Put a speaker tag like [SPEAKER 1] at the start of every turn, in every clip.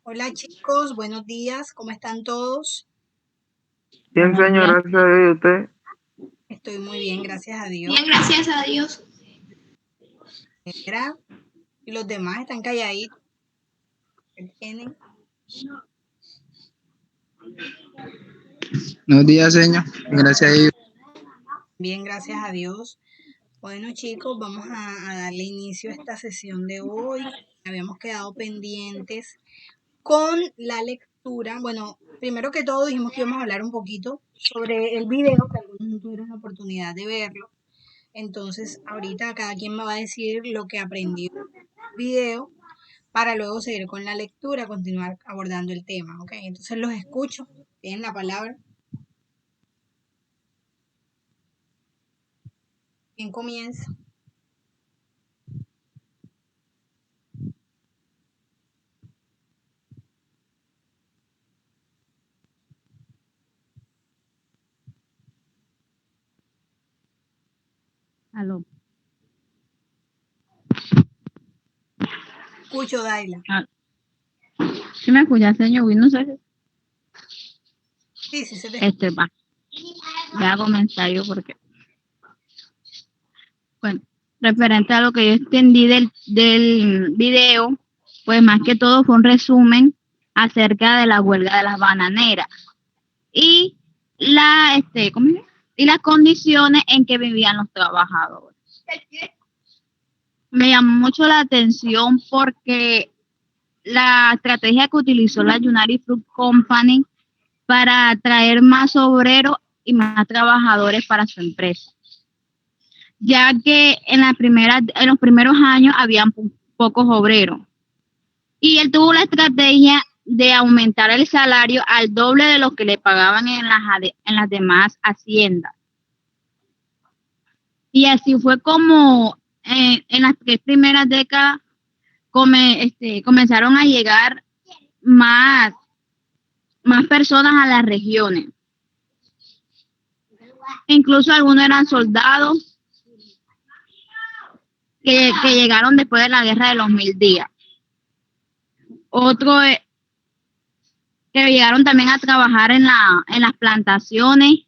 [SPEAKER 1] Hola chicos, buenos días, ¿cómo están todos?
[SPEAKER 2] Bien,
[SPEAKER 3] Buenos
[SPEAKER 2] señor,
[SPEAKER 3] días.
[SPEAKER 2] gracias a Dios. ¿Y usted?
[SPEAKER 1] Estoy muy bien, gracias a Dios.
[SPEAKER 4] Bien, gracias a Dios.
[SPEAKER 1] Mira, y los demás están calladitos. ¿Qué tienen?
[SPEAKER 3] Buenos días, señor. Gracias a Dios.
[SPEAKER 1] Bien, gracias a Dios. Bueno chicos, vamos a darle inicio a esta sesión de hoy. Habíamos quedado pendientes con la lectura. Bueno, primero que todo dijimos que íbamos a hablar un poquito sobre el video, que algunos no tuvieron la oportunidad de verlo. Entonces, ahorita cada quien me va a decir lo que aprendió del video para luego seguir con la lectura, continuar abordando el tema, ¿ok? Entonces los escucho, tienen la palabra. ¿Quién comienza?
[SPEAKER 5] Aló.
[SPEAKER 1] Escucho, Daila.
[SPEAKER 5] ¿Sí me escucha, señor? No sé.
[SPEAKER 1] Sí, sí, se te escucha.
[SPEAKER 5] Va. Voy a comenzar yo porque, bueno, referente a lo que yo entendí del video, pues más que todo fue un resumen acerca de la huelga de las bananeras y ¿cómo es? Y las condiciones en que vivían los trabajadores. Me llamó mucho la atención porque la estrategia que utilizó la United Fruit Company para atraer más obreros y más trabajadores para su empresa, ya que en los primeros años habían pocos obreros y él tuvo la estrategia de aumentar el salario al doble de lo que le pagaban en las demás haciendas. Y así fue como en las 3 primeras décadas comenzaron a llegar más personas a las regiones. Incluso algunos eran soldados que llegaron después de la guerra de los 1000 días. Otros que llegaron también a trabajar en las plantaciones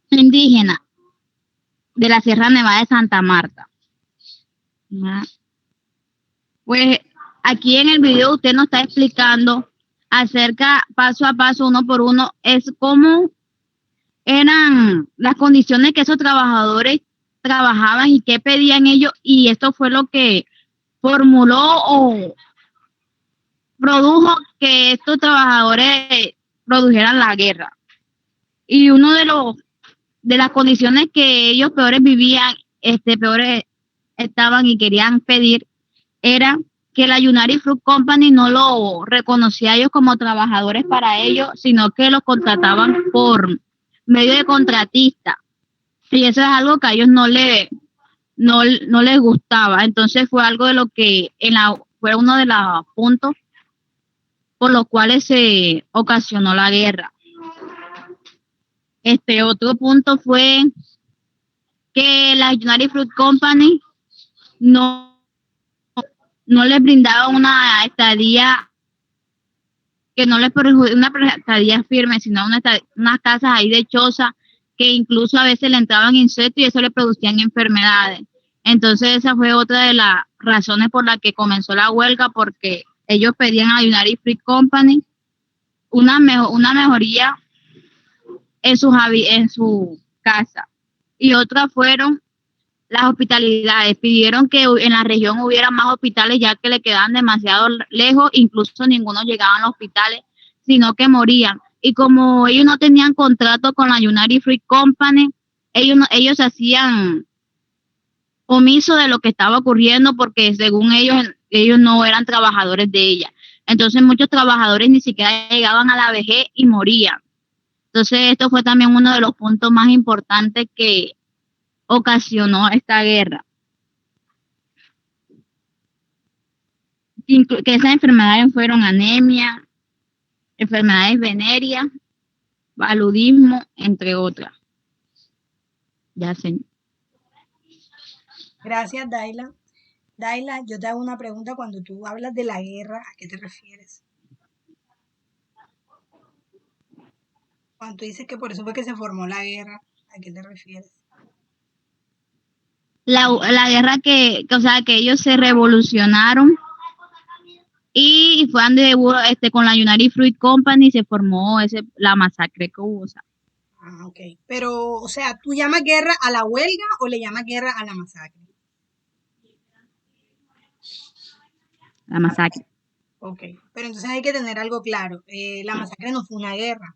[SPEAKER 5] indígenas de la Sierra Nevada de Santa Marta. ¿Ya? Pues aquí en el video usted nos está explicando acerca, paso a paso, uno por uno, es cómo eran las condiciones que esos trabajadores trabajaban y qué pedían ellos, y esto fue lo que formuló o produjo que estos trabajadores produjeran la guerra. Y uno de las condiciones que ellos peores vivían, peores estaban y querían pedir, era que la United Fruit Company no lo reconocía a ellos como trabajadores para ellos, sino que los contrataban por medio de contratistas. Y eso es algo que a ellos no les gustaba. Entonces fue algo de lo que fue uno de los puntos por los cuales se ocasionó la guerra. Otro punto fue que la United Fruit Company no les brindaba una estadía que no les perjudicaba, una estadía firme, sino unas casas ahí de choza que incluso a veces le entraban insectos y eso le producían enfermedades. Entonces esa fue otra de las razones por las que comenzó la huelga, porque ellos pedían a United Fruit Company una mejoría en su casa. Y otras fueron las hospitalidades. Pidieron que en la región hubiera más hospitales, ya que le quedaban demasiado lejos, incluso ninguno llegaba a los hospitales, sino que morían. Y como ellos no tenían contrato con la United Fruit Company, ellos hacían omiso de lo que estaba ocurriendo, porque según ellos no eran trabajadores de ella. Entonces muchos trabajadores ni siquiera llegaban a la vejez y morían. Entonces esto fue también uno de los puntos más importantes que ocasionó esta guerra. Que esas enfermedades fueron anemia, enfermedades venéreas, paludismo, entre otras. Ya sé.
[SPEAKER 1] Gracias, Daila. Daila, yo te hago una pregunta. Cuando tú hablas de la guerra, ¿a qué te refieres? Cuando tú dices que por eso fue que se formó la guerra, ¿a qué te refieres?
[SPEAKER 5] La guerra o sea, que ellos se revolucionaron y fue donde hubo, con la United Fruit Company se formó la masacre que hubo, o sea,
[SPEAKER 1] Ah, ok. Pero, o sea, ¿tú llamas guerra a la huelga o le llamas guerra a la masacre?
[SPEAKER 5] la masacre.
[SPEAKER 1] Ok. Pero entonces hay que tener algo claro. La masacre no fue una guerra,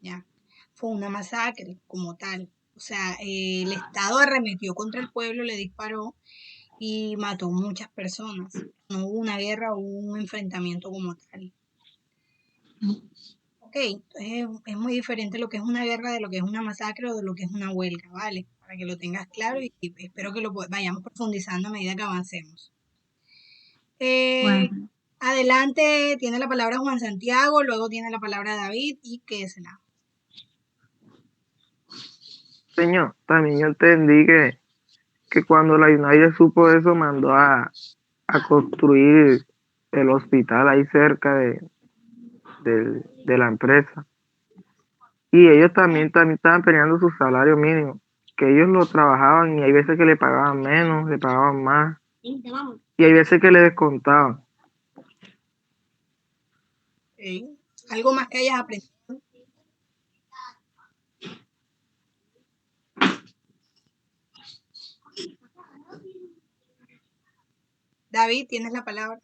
[SPEAKER 1] ¿ya? Fue una masacre como tal. O sea, el Estado arremetió contra el pueblo, le disparó y mató muchas personas. No hubo una guerra, hubo un enfrentamiento como tal. Ok, entonces es muy diferente lo que es una guerra de lo que es una masacre o de lo que es una huelga, ¿vale? Para que lo tengas claro y espero que lo vayamos profundizando a medida que avancemos.
[SPEAKER 5] Bueno,
[SPEAKER 1] Adelante, tiene la palabra Juan Santiago, luego tiene la palabra David y Kesla.
[SPEAKER 2] Señor, también yo entendí que cuando la United supo eso, mandó a construir el hospital ahí cerca de la empresa. Y ellos también estaban peleando su salario mínimo, que ellos lo trabajaban y hay veces que le pagaban menos, le pagaban más, y hay veces que le descontaban.
[SPEAKER 1] Ok. ¿Algo más que hayas aprendido? David, tienes la palabra.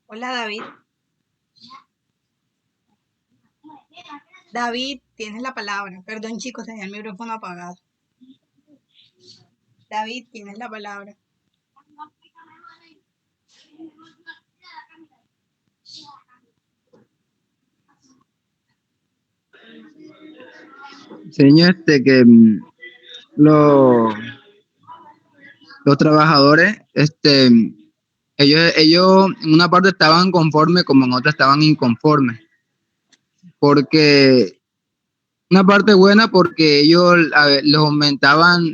[SPEAKER 1] Hola, David. David, tienes la palabra. Perdón, chicos, tenía el micrófono apagado. David, tienes la palabra.
[SPEAKER 3] Señor, que los trabajadores, ellos en una parte estaban conformes, como en otra estaban inconformes, porque una parte buena porque ellos les aumentaban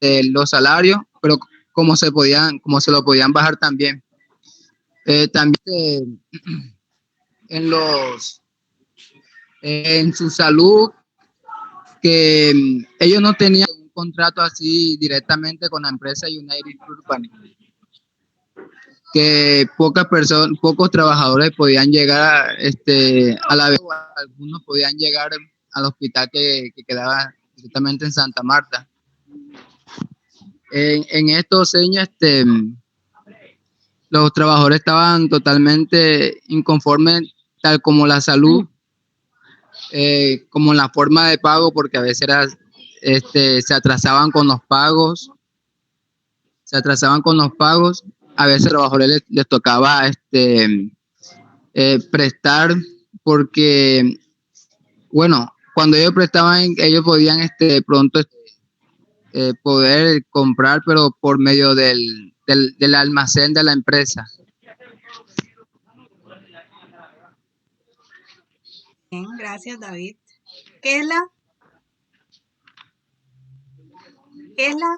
[SPEAKER 3] los salarios, pero como se lo podían bajar también. También en en su salud, que ellos no tenían un contrato así directamente con la empresa United Fruit Company, que pocos trabajadores podían llegar a la vez, algunos podían llegar al hospital que quedaba directamente en Santa Marta. En estos años, los trabajadores estaban totalmente inconformes, tal como la salud, como la forma de pago, porque a veces se atrasaban con los pagos, a veces a los trabajadores les tocaba prestar, porque, bueno, cuando ellos prestaban, ellos podían pronto poder comprar, pero por medio del almacén de la empresa.
[SPEAKER 1] Bien, gracias, David. Kesla, Kesla.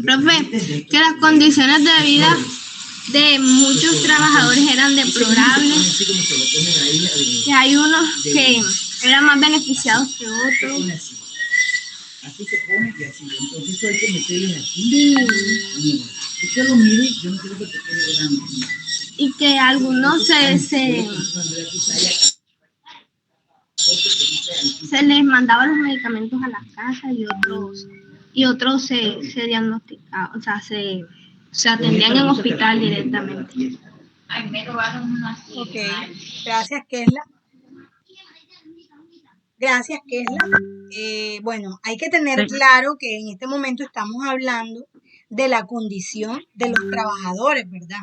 [SPEAKER 4] Profe, que las condiciones de vida de muchos trabajadores eran deplorables, que hay unos que eran más beneficiados que otros.
[SPEAKER 6] Así se pone y así. Entonces eso hay que meterles aquí. Mira, usted lo mire, yo no quiero que te quede grande.
[SPEAKER 4] Y que algunos se les mandaba los medicamentos a la casa y otros se diagnosticaban, o sea, se atendían en hospital directamente.
[SPEAKER 1] Ok, gracias, Kesla. Gracias, Kesla. Bueno, hay que tener claro que en este momento estamos hablando de la condición de los trabajadores, ¿verdad?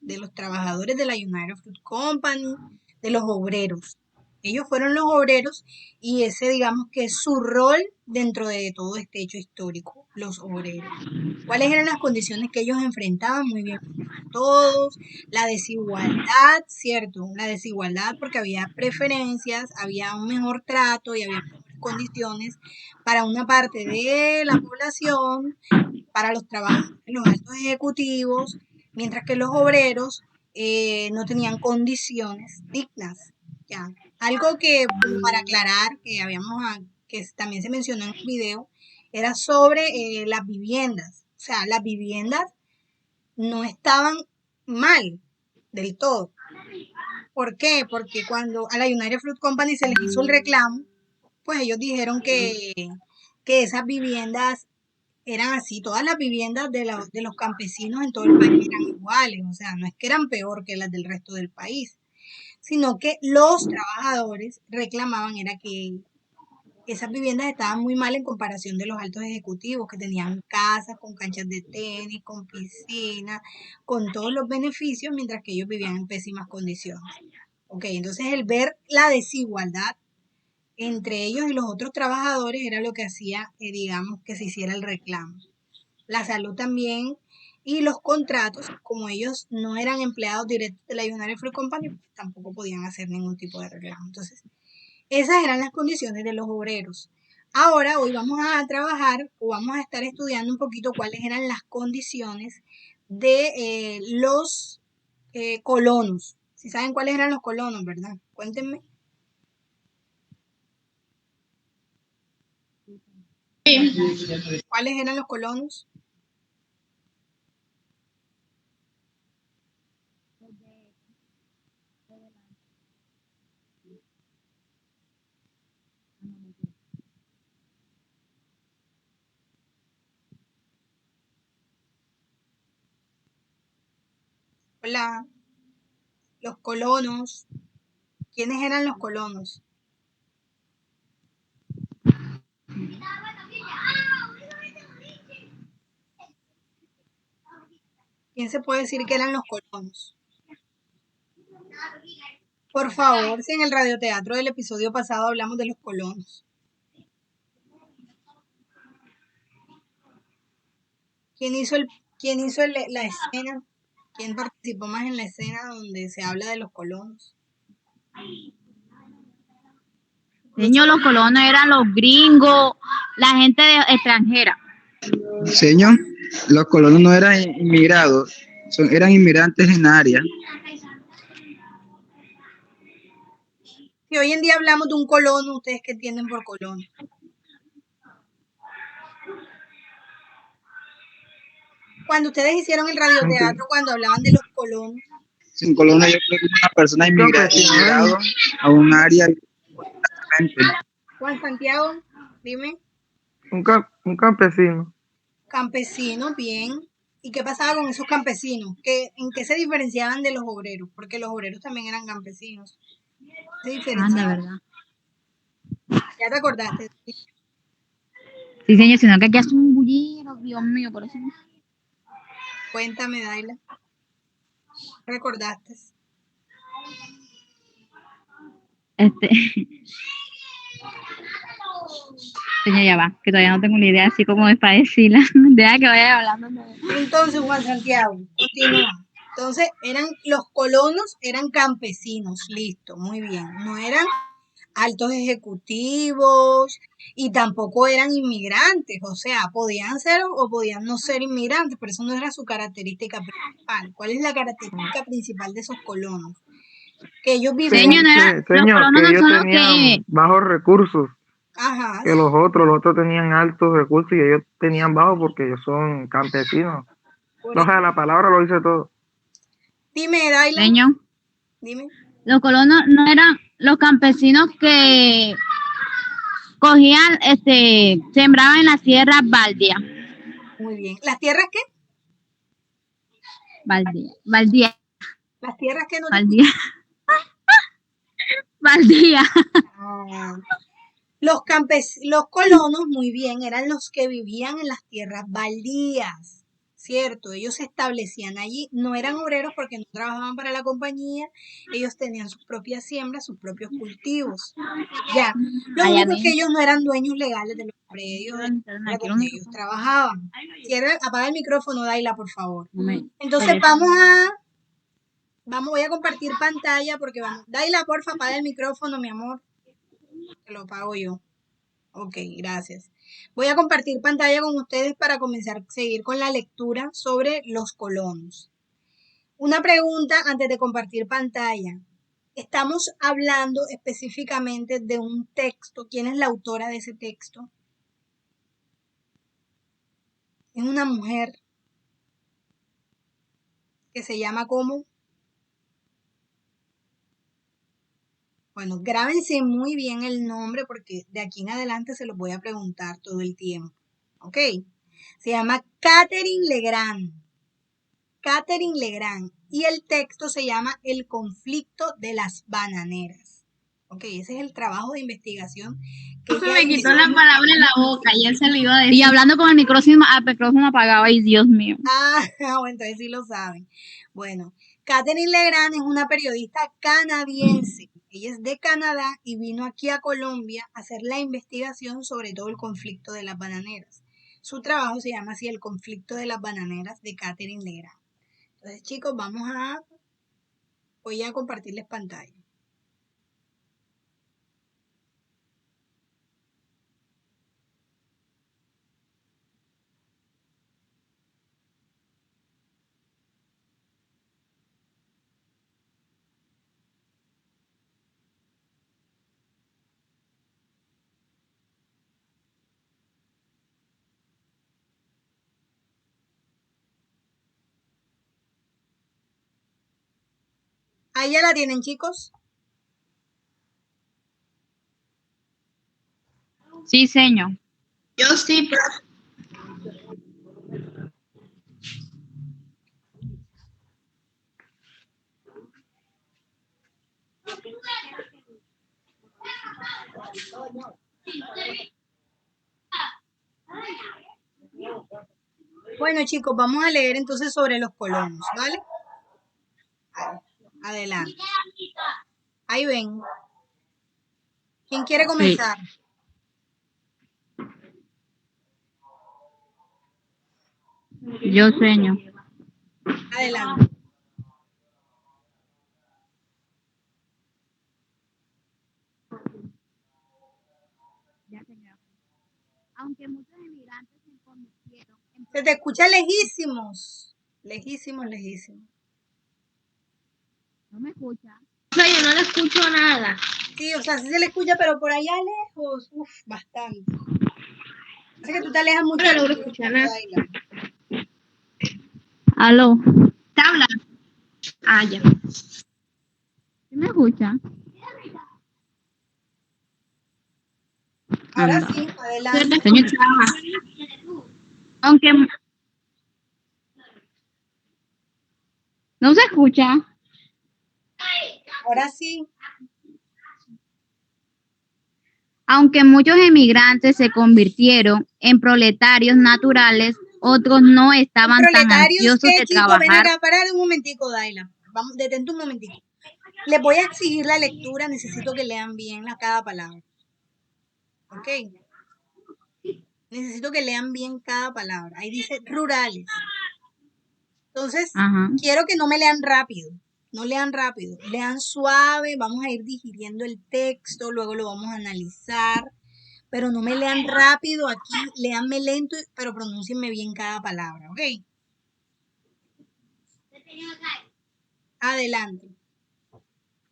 [SPEAKER 1] De los trabajadores de la United Fruit Company, de los obreros. Ellos fueron los obreros y ese, digamos que es su rol dentro de todo este hecho histórico, los obreros. ¿Cuáles eran las condiciones que ellos enfrentaban? Muy bien, todos, la desigualdad, ¿cierto? La desigualdad porque había preferencias, había un mejor trato y había mejores condiciones para una parte de la población, para los trabajadores, los altos ejecutivos, mientras que los obreros no tenían condiciones dignas. ¿Ya? Algo que, como para aclarar, que también se mencionó en el video, era sobre las viviendas. O sea, las viviendas no estaban mal del todo. ¿Por qué? Porque cuando a la United Fruit Company se les hizo el reclamo, pues ellos dijeron que esas viviendas eran así, todas las viviendas de los campesinos en todo el país eran iguales, o sea, no es que eran peor que las del resto del país, sino que los trabajadores reclamaban era que esas viviendas estaban muy mal en comparación de los altos ejecutivos que tenían casas con canchas de tenis, con piscina, con todos los beneficios, mientras que ellos vivían en pésimas condiciones. Ok, entonces el ver la desigualdad entre ellos y los otros trabajadores era lo que hacía, digamos, que se hiciera el reclamo. La salud también y los contratos, como ellos no eran empleados directos de la United Fruit Company, pues tampoco podían hacer ningún tipo de reclamo. Entonces, esas eran las condiciones de los obreros. Ahora, hoy vamos a trabajar o vamos a estar estudiando un poquito cuáles eran las condiciones de los colonos. Si saben cuáles eran los colonos, ¿verdad? Cuéntenme. ¿Cuáles eran los colonos? Hola, los colonos. ¿Quiénes eran los colonos? ¿Quién se puede decir que eran los colonos? Por favor, si en el radioteatro del episodio pasado hablamos de los colonos. ¿Quién hizo la escena? ¿Quién participó más en la escena donde se habla de los colonos?
[SPEAKER 5] Señor, los colonos eran los gringos, la gente extranjera.
[SPEAKER 3] Señor, los colonos no eran inmigrados, eran inmigrantes en área.
[SPEAKER 1] Si hoy en día hablamos de un colono, ¿ustedes qué entienden por colono? Cuando ustedes hicieron el radioteatro, cuando hablaban de los colonos.
[SPEAKER 3] Sin colono yo creo que es una persona inmigrado a un área.
[SPEAKER 1] Juan Santiago, dime.
[SPEAKER 2] Un campesino.
[SPEAKER 1] Campesinos, bien. ¿Y qué pasaba con esos campesinos? ¿En qué se diferenciaban de los obreros? Porque los obreros también eran campesinos. Se diferenciaban.
[SPEAKER 5] Anda, ¿verdad?
[SPEAKER 1] ¿Ya te acordaste?
[SPEAKER 5] Sí, señor, sino que aquí hace un bullido, Dios mío, por eso.
[SPEAKER 1] Cuéntame, Daila. ¿Recordaste?
[SPEAKER 5] Señor, ya va, que todavía no tengo una idea así como es para decirla. Deja que vaya hablando.
[SPEAKER 1] Entonces, Juan Santiago, continúa. Entonces, los colonos eran campesinos, listo, muy bien. No eran altos ejecutivos y tampoco eran inmigrantes, o sea, podían ser o podían no ser inmigrantes, pero eso no era su característica principal. ¿Cuál es la característica principal de esos colonos? Que ellos vivían.
[SPEAKER 2] Señor, que ellos tenían bajos recursos.
[SPEAKER 1] Ajá.
[SPEAKER 2] Que los otros tenían altos recursos y ellos tenían bajos porque ellos son campesinos. O sea, la palabra lo dice todo.
[SPEAKER 1] Dime, Daila.
[SPEAKER 5] Señor,
[SPEAKER 1] dime.
[SPEAKER 5] Los colonos no eran los campesinos que cogían, sembraban en las tierras baldías.
[SPEAKER 1] Muy bien. ¿Las tierras qué?
[SPEAKER 5] Baldía.
[SPEAKER 1] ¿Las tierras qué no?
[SPEAKER 5] Baldía. Baldía.
[SPEAKER 1] Ah, Los colonos, muy bien, eran los que vivían en las tierras baldías, ¿cierto? Ellos se establecían allí, no eran obreros porque no trabajaban para la compañía, ellos tenían sus propias siembras, sus propios cultivos. Ya, lo único es que ellos no eran dueños legales de los predios de la tierra donde ellos trabajaban. Apaga el micrófono, Daila, por favor. Entonces voy a compartir pantalla porque vamos. Daila, porfa, apaga el micrófono, mi amor. Que lo apago yo. Ok, gracias. Voy a compartir pantalla con ustedes para comenzar a seguir con la lectura sobre los colonos. Una pregunta antes de compartir pantalla. Estamos hablando específicamente de un texto. ¿Quién es la autora de ese texto? Es una mujer que se llama ¿cómo? Bueno, grábense muy bien el nombre porque de aquí en adelante se los voy a preguntar todo el tiempo. ¿Ok? Se llama Catherine Legrand. Catherine Legrand. Y el texto se llama El conflicto de las bananeras. Ok, ese es el trabajo de investigación que
[SPEAKER 4] Se me quitó la palabra en la boca, ya se le iba a decir.
[SPEAKER 5] Y hablando con el micrófono apagado, ay, Dios mío.
[SPEAKER 1] Bueno, entonces sí lo saben. Bueno, Catherine Legrand es una periodista canadiense. Ella es de Canadá y vino aquí a Colombia a hacer la investigación sobre todo el conflicto de las bananeras. Su trabajo se llama así El conflicto de las bananeras de Catherine Legrand. Entonces, chicos, voy a compartirles pantalla. Ahí ya la tienen, chicos.
[SPEAKER 5] Sí, señor.
[SPEAKER 4] Yo sí, pero
[SPEAKER 1] Bueno, chicos, vamos a leer entonces sobre los colonos, ¿vale? Adelante. Ahí ven. ¿Quién quiere comenzar?
[SPEAKER 5] Yo, señor.
[SPEAKER 1] Adelante.
[SPEAKER 5] Aunque muchos emigrantes se convirtieron en...
[SPEAKER 1] Se te escucha lejísimos. Lejísimos, lejísimos.
[SPEAKER 5] ¿No me escucha?
[SPEAKER 4] o sea, yo no le escucho nada.
[SPEAKER 1] Sí, o sea, sí se le escucha, pero por allá lejos. Uf, bastante. Así que tú te alejas mucho.
[SPEAKER 4] No logro escuchar nada.
[SPEAKER 5] Aló.
[SPEAKER 4] Tabla. Ah, ya.
[SPEAKER 5] ¿Sí me escucha?
[SPEAKER 1] Ahora
[SPEAKER 5] Anda.
[SPEAKER 1] sí, adelante.
[SPEAKER 5] Señor, aunque no se escucha.
[SPEAKER 1] Ahora sí.
[SPEAKER 5] Aunque muchos emigrantes se convirtieron en proletarios naturales, otros no estaban tan
[SPEAKER 1] Proletarios,
[SPEAKER 5] ansiosos
[SPEAKER 1] ¿qué,
[SPEAKER 5] de
[SPEAKER 1] chicos? Ven
[SPEAKER 5] trabajar.
[SPEAKER 1] acá, parar un momentico, Daila. Vamos, detente un momentico. Les voy a exigir la lectura, necesito que lean bien cada palabra. ¿Ok? Necesito que lean bien cada palabra. Ahí dice rurales. Entonces,
[SPEAKER 5] Ajá.
[SPEAKER 1] quiero que no me lean rápido. No lean rápido. Lean suave. Vamos a ir digiriendo el texto. Luego lo vamos a analizar. Pero no me lean rápido aquí. Leanme lento, pero pronúncienme bien cada palabra. ¿Ok? Adelante.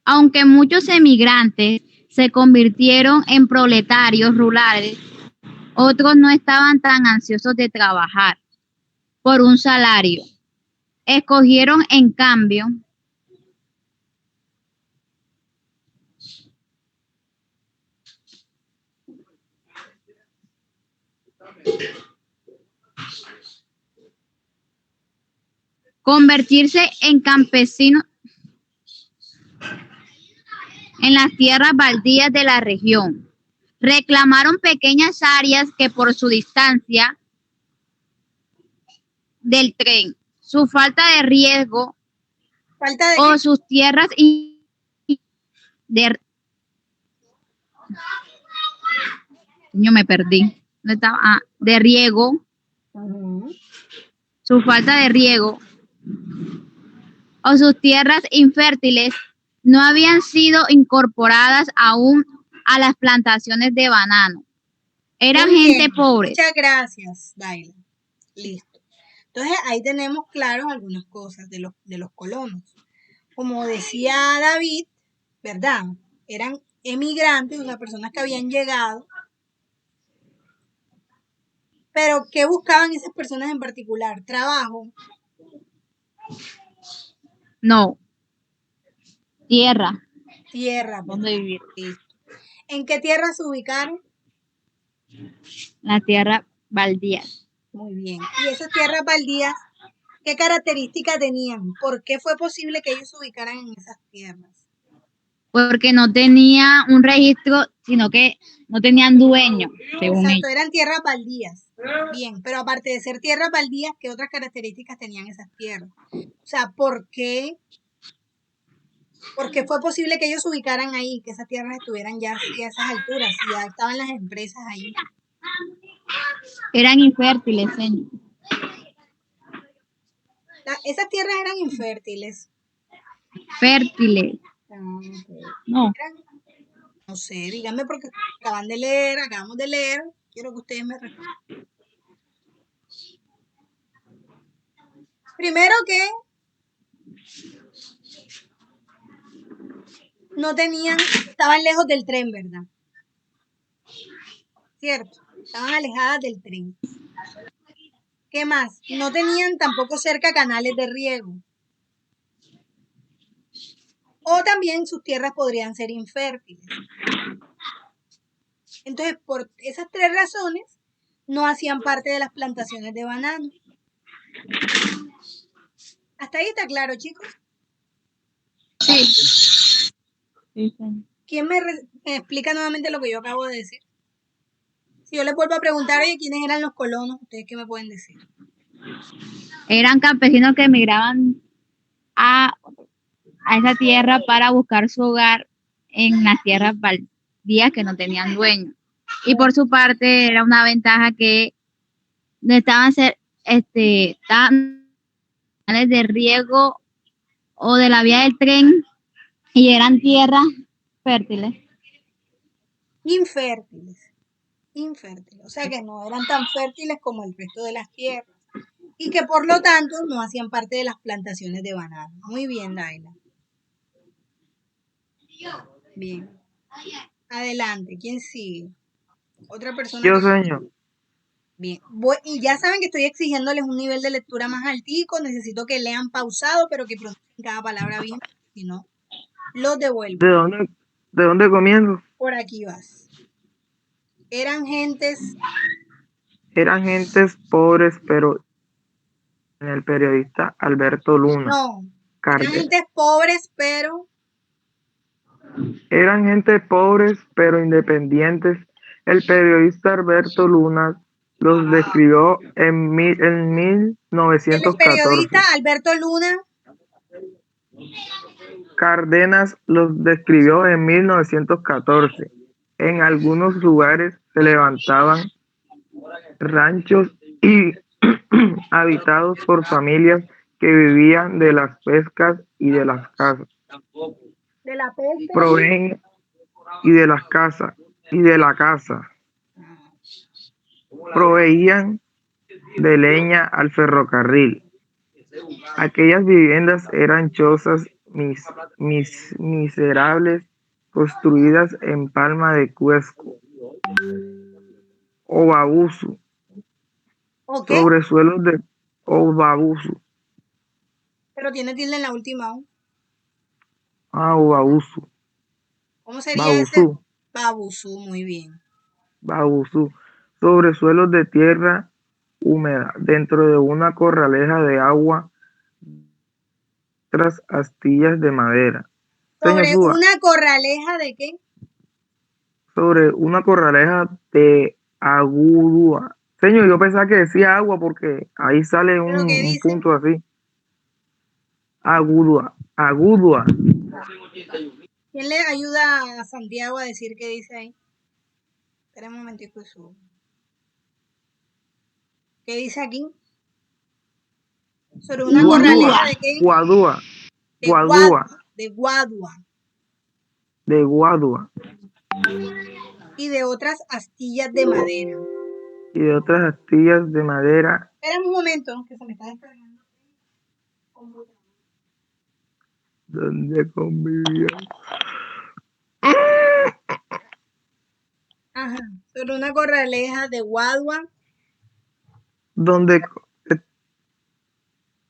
[SPEAKER 5] Aunque muchos emigrantes se convirtieron en proletarios rurales, otros no estaban tan ansiosos de trabajar por un salario. Escogieron, en cambio, convertirse en campesinos en las tierras baldías de la región. reclamaron pequeñas áreas que por su distancia del tren, su falta de riesgo
[SPEAKER 1] Falta de
[SPEAKER 5] o
[SPEAKER 1] qué?
[SPEAKER 5] sus tierras de yo me perdí. ¿Dónde estaba? De riego,
[SPEAKER 1] Ujú.
[SPEAKER 5] su falta de riego o sus tierras infértiles no habían sido incorporadas aún a las plantaciones de banano. Eran
[SPEAKER 1] Muy
[SPEAKER 5] gente
[SPEAKER 1] bien,
[SPEAKER 5] pobre.
[SPEAKER 1] muchas gracias, Daila. Listo. Entonces ahí tenemos claros algunas cosas de los colonos. Como decía David, ¿verdad? Eran emigrantes, o sea, personas que habían llegado. Pero ¿qué buscaban esas personas en particular? Trabajo.
[SPEAKER 5] No, tierra,
[SPEAKER 1] Tierra,
[SPEAKER 5] donde
[SPEAKER 1] ¿verdad?
[SPEAKER 5] vivir.
[SPEAKER 1] Listo. ¿En qué tierra se ubicaron?
[SPEAKER 5] La tierra baldía.
[SPEAKER 1] Muy bien. ¿Y esas tierras baldías, qué características tenían? ¿Por qué fue posible que ellos se ubicaran en esas tierras?
[SPEAKER 5] Porque no tenía un registro, sino que no tenían dueño, según
[SPEAKER 1] Exacto,
[SPEAKER 5] ellos.
[SPEAKER 1] eran tierras baldías. Bien, pero aparte de ser tierras baldías, ¿qué otras características tenían esas tierras? O sea, ¿por qué fue posible que ellos se ubicaran ahí, que esas tierras estuvieran ya así a esas alturas, y ya estaban las empresas ahí?
[SPEAKER 5] Eran infértiles, señor.
[SPEAKER 1] Esas tierras eran infértiles.
[SPEAKER 5] Fértiles.
[SPEAKER 1] Ok.
[SPEAKER 5] No,
[SPEAKER 1] No sé, díganme porque acabamos de leer, quiero que ustedes me respondan. Primero que no tenían, estaban lejos del tren, ¿verdad? ¿Cierto? Estaban alejadas del tren. ¿Qué más? No tenían tampoco cerca canales de riego. O también sus tierras podrían ser infértiles. Entonces, por esas tres razones, no hacían parte de las plantaciones de banano. ¿Hasta ahí está claro, chicos?
[SPEAKER 5] sí. Sí, señor.
[SPEAKER 1] ¿Quién me explica nuevamente lo que yo acabo de decir? Si yo les vuelvo a preguntar, oye, ¿quiénes eran los colonos? ¿Ustedes qué me pueden decir?
[SPEAKER 5] Eran campesinos que emigraban a esa tierra para buscar su hogar en las tierras baldías que no tenían dueño. Y por su parte era una ventaja que no estaban estaban de riego o de la vía del tren y eran tierras fértiles.
[SPEAKER 1] Infértiles. O sea que no eran tan fértiles como el resto de las tierras. Y que por lo tanto no hacían parte de las plantaciones de banano. Muy bien, Daila. Bien. Adelante, ¿quién sigue? Otra persona
[SPEAKER 2] Yo,
[SPEAKER 1] que...
[SPEAKER 2] señor.
[SPEAKER 1] Bien. Y ya saben que estoy exigiéndoles un nivel de lectura más altico. Necesito que lean pausado, pero que pronuncien cada palabra bien. Si no, los devuelvo.
[SPEAKER 2] ¿De dónde comienzo?
[SPEAKER 1] Por aquí vas. Eran gentes...
[SPEAKER 2] Eran gentes pobres, pero en el periodista Alberto Luna.
[SPEAKER 1] No. Eran
[SPEAKER 2] Carde-
[SPEAKER 1] gentes pobres, pero...
[SPEAKER 2] Eran gente pobres pero independientes. El periodista Alberto Luna los describió en
[SPEAKER 1] El
[SPEAKER 2] 1914.
[SPEAKER 1] periodista Alberto Luna...
[SPEAKER 2] Cárdenas los describió en 1914. En algunos lugares se levantaban ranchos y habitados por familias que vivían de las pescas y de las casas.
[SPEAKER 1] De la peste.
[SPEAKER 2] Proveen y de las casas y de la casa. Proveían de leña al ferrocarril. Aquellas viviendas eran chozas miserables construidas en palma de cuesco o babuzo,
[SPEAKER 1] ¿O qué?
[SPEAKER 2] sobre suelos de o babuzo,
[SPEAKER 1] Pero tiene tilde en la última O.
[SPEAKER 2] o babuzo,
[SPEAKER 1] ¿Cómo sería ese?
[SPEAKER 2] babuzú,
[SPEAKER 1] Babuzú, muy bien.
[SPEAKER 2] babuzú, sobre suelos de tierra húmeda, dentro de una corraleja de agua, tras astillas de madera. Señor,
[SPEAKER 1] Sobre
[SPEAKER 2] suba.
[SPEAKER 1] una corraleja de qué?
[SPEAKER 2] sobre una corraleja de agudúa. Señor, yo pensaba que decía agua porque ahí sale
[SPEAKER 1] ¿Pero qué
[SPEAKER 2] un
[SPEAKER 1] dice?
[SPEAKER 2] punto así. Agudúa, agudúa.
[SPEAKER 1] ¿Quién le ayuda a Santiago a decir qué dice ahí? Espera un momentico y subo. ¿Qué dice aquí? Sobre una corraleja de qué?
[SPEAKER 2] Guadúa,
[SPEAKER 1] De
[SPEAKER 2] guadúa,
[SPEAKER 1] de Guadua
[SPEAKER 2] de guadúa.
[SPEAKER 1] y de otras astillas de madera.
[SPEAKER 2] Y de otras astillas de madera
[SPEAKER 1] Espera un momento, que se me está descargando.
[SPEAKER 2] donde convivían.
[SPEAKER 1] Ajá, sobre una corraleja de Guadua.
[SPEAKER 2] Donde,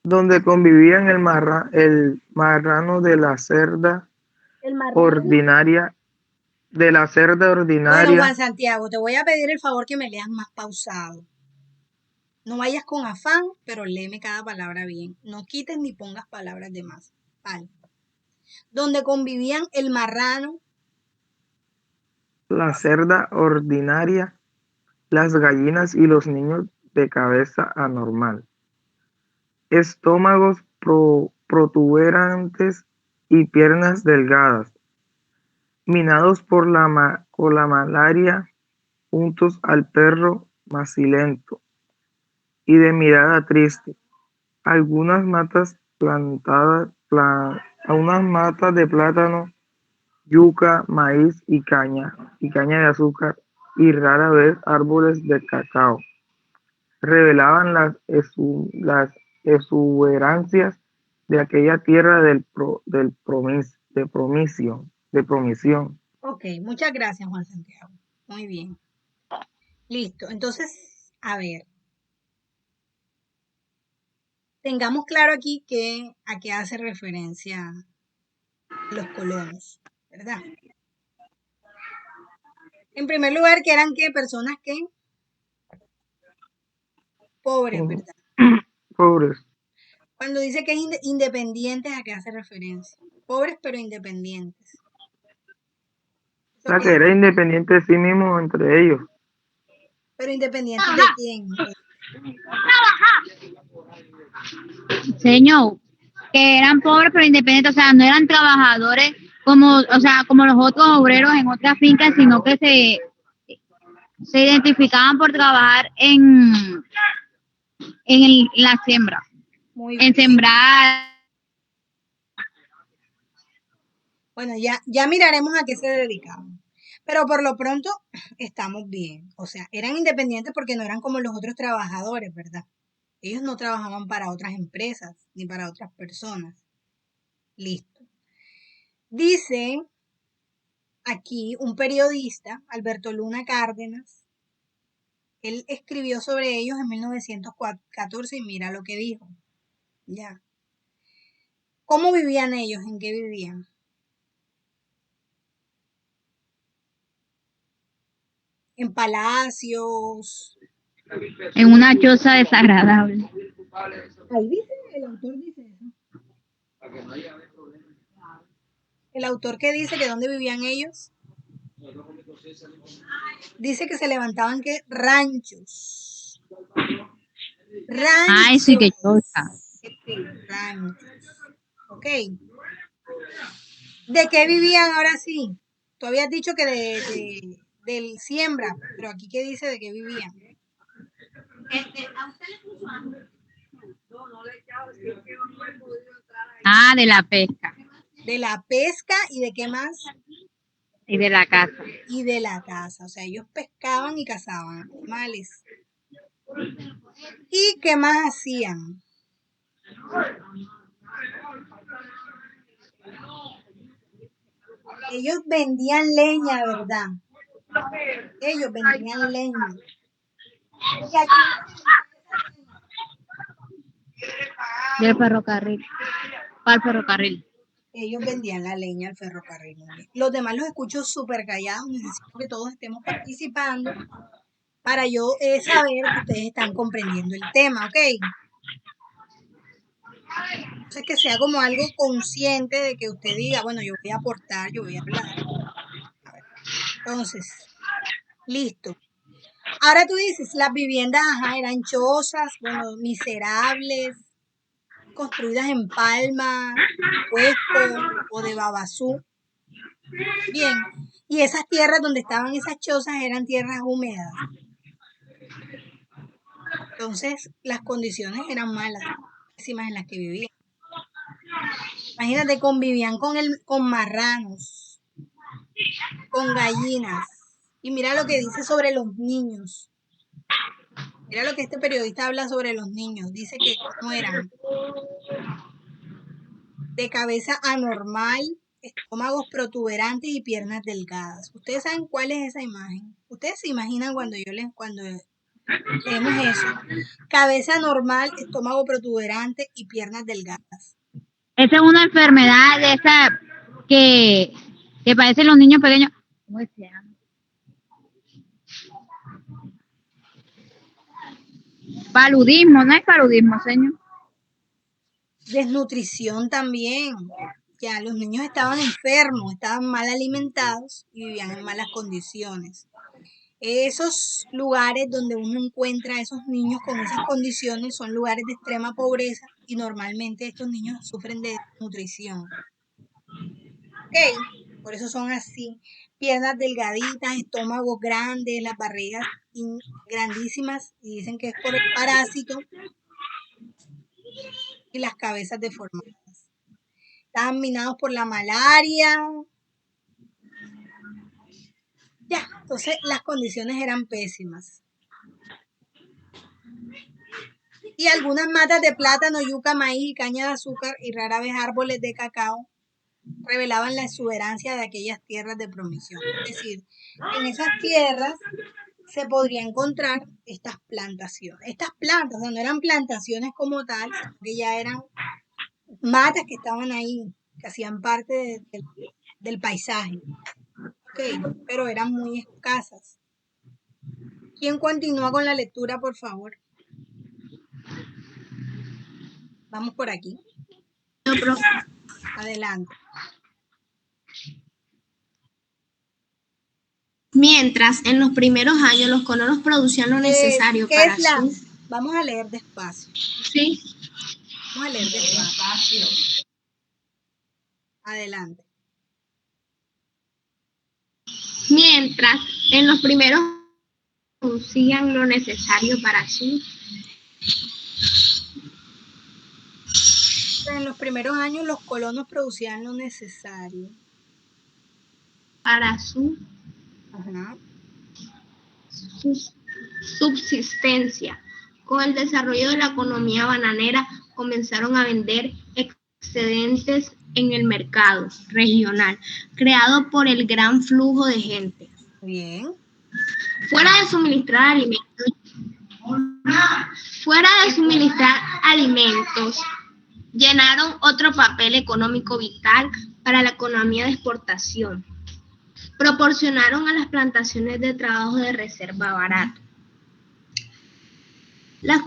[SPEAKER 2] donde convivían el marrano de la cerda
[SPEAKER 1] El marrano.
[SPEAKER 2] ordinaria, de la cerda
[SPEAKER 1] Bueno,
[SPEAKER 2] ordinaria,
[SPEAKER 1] Juan Santiago, te voy a pedir el favor que me leas más pausado. No vayas con afán, pero léeme cada palabra bien. No quites ni pongas palabras de más. Vale. Donde convivían el marrano,
[SPEAKER 2] la cerda ordinaria, las gallinas y los niños de cabeza anormal, estómagos protuberantes y piernas delgadas, minados por la malaria, juntos al perro macilento y de mirada triste. Algunas matas plantadas, unas matas de plátano, yuca, maíz y caña de azúcar, y rara vez árboles de cacao, revelaban las exuberancias de aquella tierra de promisión.
[SPEAKER 1] Ok, muchas gracias, Juan Santiago. Muy bien. Listo. Entonces, a ver. Tengamos claro aquí a qué hace referencia los colonos, ¿verdad? En primer lugar, que eran ¿qué? Personas que pobres, ¿verdad?
[SPEAKER 2] Pobres.
[SPEAKER 1] Cuando dice que es independientes, ¿a qué hace referencia? Pobres pero independientes.
[SPEAKER 2] O sea, que era independiente de sí mismo entre ellos.
[SPEAKER 1] ¿Pero independientes de quién?
[SPEAKER 5] Señor, que eran pobres pero independientes, o sea, no eran trabajadores como, o sea, como los otros obreros en otras fincas, sino que se identificaban por trabajar en la siembra,
[SPEAKER 1] Muy
[SPEAKER 5] en
[SPEAKER 1] bien.
[SPEAKER 5] sembrar.
[SPEAKER 1] Bueno, ya miraremos a qué se dedicaban. Pero por lo pronto estamos bien. O sea, eran independientes porque no eran como los otros trabajadores, ¿verdad? Ellos no trabajaban para otras empresas ni para otras personas. Listo. Dice aquí un periodista, Alberto Luna Cárdenas, él escribió sobre ellos en 1914 y mira lo que dijo. Ya. ¿Cómo vivían ellos? ¿En qué vivían? En palacios.
[SPEAKER 5] En una choza desagradable.
[SPEAKER 1] Ahí dice, el autor dice eso. El autor que dice que dónde vivían ellos, dice que se levantaban que ranchos.
[SPEAKER 5] Ay, sí, que choza.
[SPEAKER 1] Ranchos. Ok. ¿De qué vivían ahora sí? Tú habías dicho que del siembra, pero aquí qué dice de qué vivían.
[SPEAKER 5] Ah, de la pesca
[SPEAKER 1] De la pesca y de qué más.
[SPEAKER 5] y de la casa.
[SPEAKER 1] Y de la caza. O sea, ellos pescaban y cazaban animales. ¿Y qué más hacían? Ellos vendían leña, ¿verdad? Ellos vendían leña. ¿Y a quién se le vendía esa leña?
[SPEAKER 5] Del ferrocarril. Para el ferrocarril.
[SPEAKER 1] Ellos vendían la leña al ferrocarril. Muy bien. Los demás los escucho súper callados. Necesito que todos estemos participando para yo saber que ustedes están comprendiendo el tema, ¿ok? Entonces que sea como algo consciente de que usted diga, bueno, yo voy a aportar, yo voy a hablar. A ver. Entonces, listo. Ahora tú dices, las viviendas, eran chozas, bueno, miserables, construidas en palma, hueco o de babasú. Bien, y esas tierras donde estaban esas chozas eran tierras húmedas. Entonces, las condiciones eran malas, pésimas en las que vivían. Imagínate, convivían con marranos, con gallinas. Y mira lo que dice sobre los niños. Mira lo que este periodista habla sobre los niños. Dice que cómo eran. De cabeza anormal, estómagos protuberantes y piernas delgadas. ¿Ustedes saben cuál es esa imagen? ¿Ustedes se imaginan cuando leemos eso? Cabeza normal, estómago protuberante y piernas delgadas.
[SPEAKER 5] Esa es una enfermedad de esa que padecen los niños pequeños. ¿Cómo se llama? Paludismo, ¿no es paludismo, señor?
[SPEAKER 1] Desnutrición también. Ya, los niños estaban enfermos, estaban mal alimentados y vivían en malas condiciones. Esos lugares donde uno encuentra a esos niños con esas condiciones son lugares de extrema pobreza y normalmente estos niños sufren de desnutrición. Ok, por eso son así. Piernas delgaditas, estómagos grandes, las barrigas grandísimas y dicen que es por el parásito y las cabezas deformadas. Estaban minados por la malaria. Ya, entonces las condiciones eran pésimas. Y algunas matas de plátano, yuca, maíz y caña de azúcar y rara vez árboles de cacao revelaban la exuberancia de aquellas tierras de promisión. Es decir, en esas tierras se podría encontrar estas plantaciones. Estas plantas, no eran plantaciones como tal, sino que ya eran matas que estaban ahí, que hacían parte del paisaje. Okay, pero eran muy escasas. ¿Quién continúa con la lectura, por favor? Vamos por aquí. Adelante.
[SPEAKER 4] Mientras, en los primeros años, los colonos producían lo necesario para su...
[SPEAKER 1] Vamos a leer despacio.
[SPEAKER 4] Sí.
[SPEAKER 1] Vamos a leer despacio. Adelante.
[SPEAKER 4] Mientras, en los primeros producían lo necesario para su...
[SPEAKER 1] En los primeros años los colonos producían lo necesario
[SPEAKER 4] para su subsistencia. Con el desarrollo de la economía bananera comenzaron a vender excedentes en el mercado regional, creado por el gran flujo de gente.
[SPEAKER 1] Bien.
[SPEAKER 4] Fuera de suministrar alimentos, llenaron otro papel económico vital para la economía de exportación. Proporcionaron a las plantaciones de trabajo de reserva barato. Las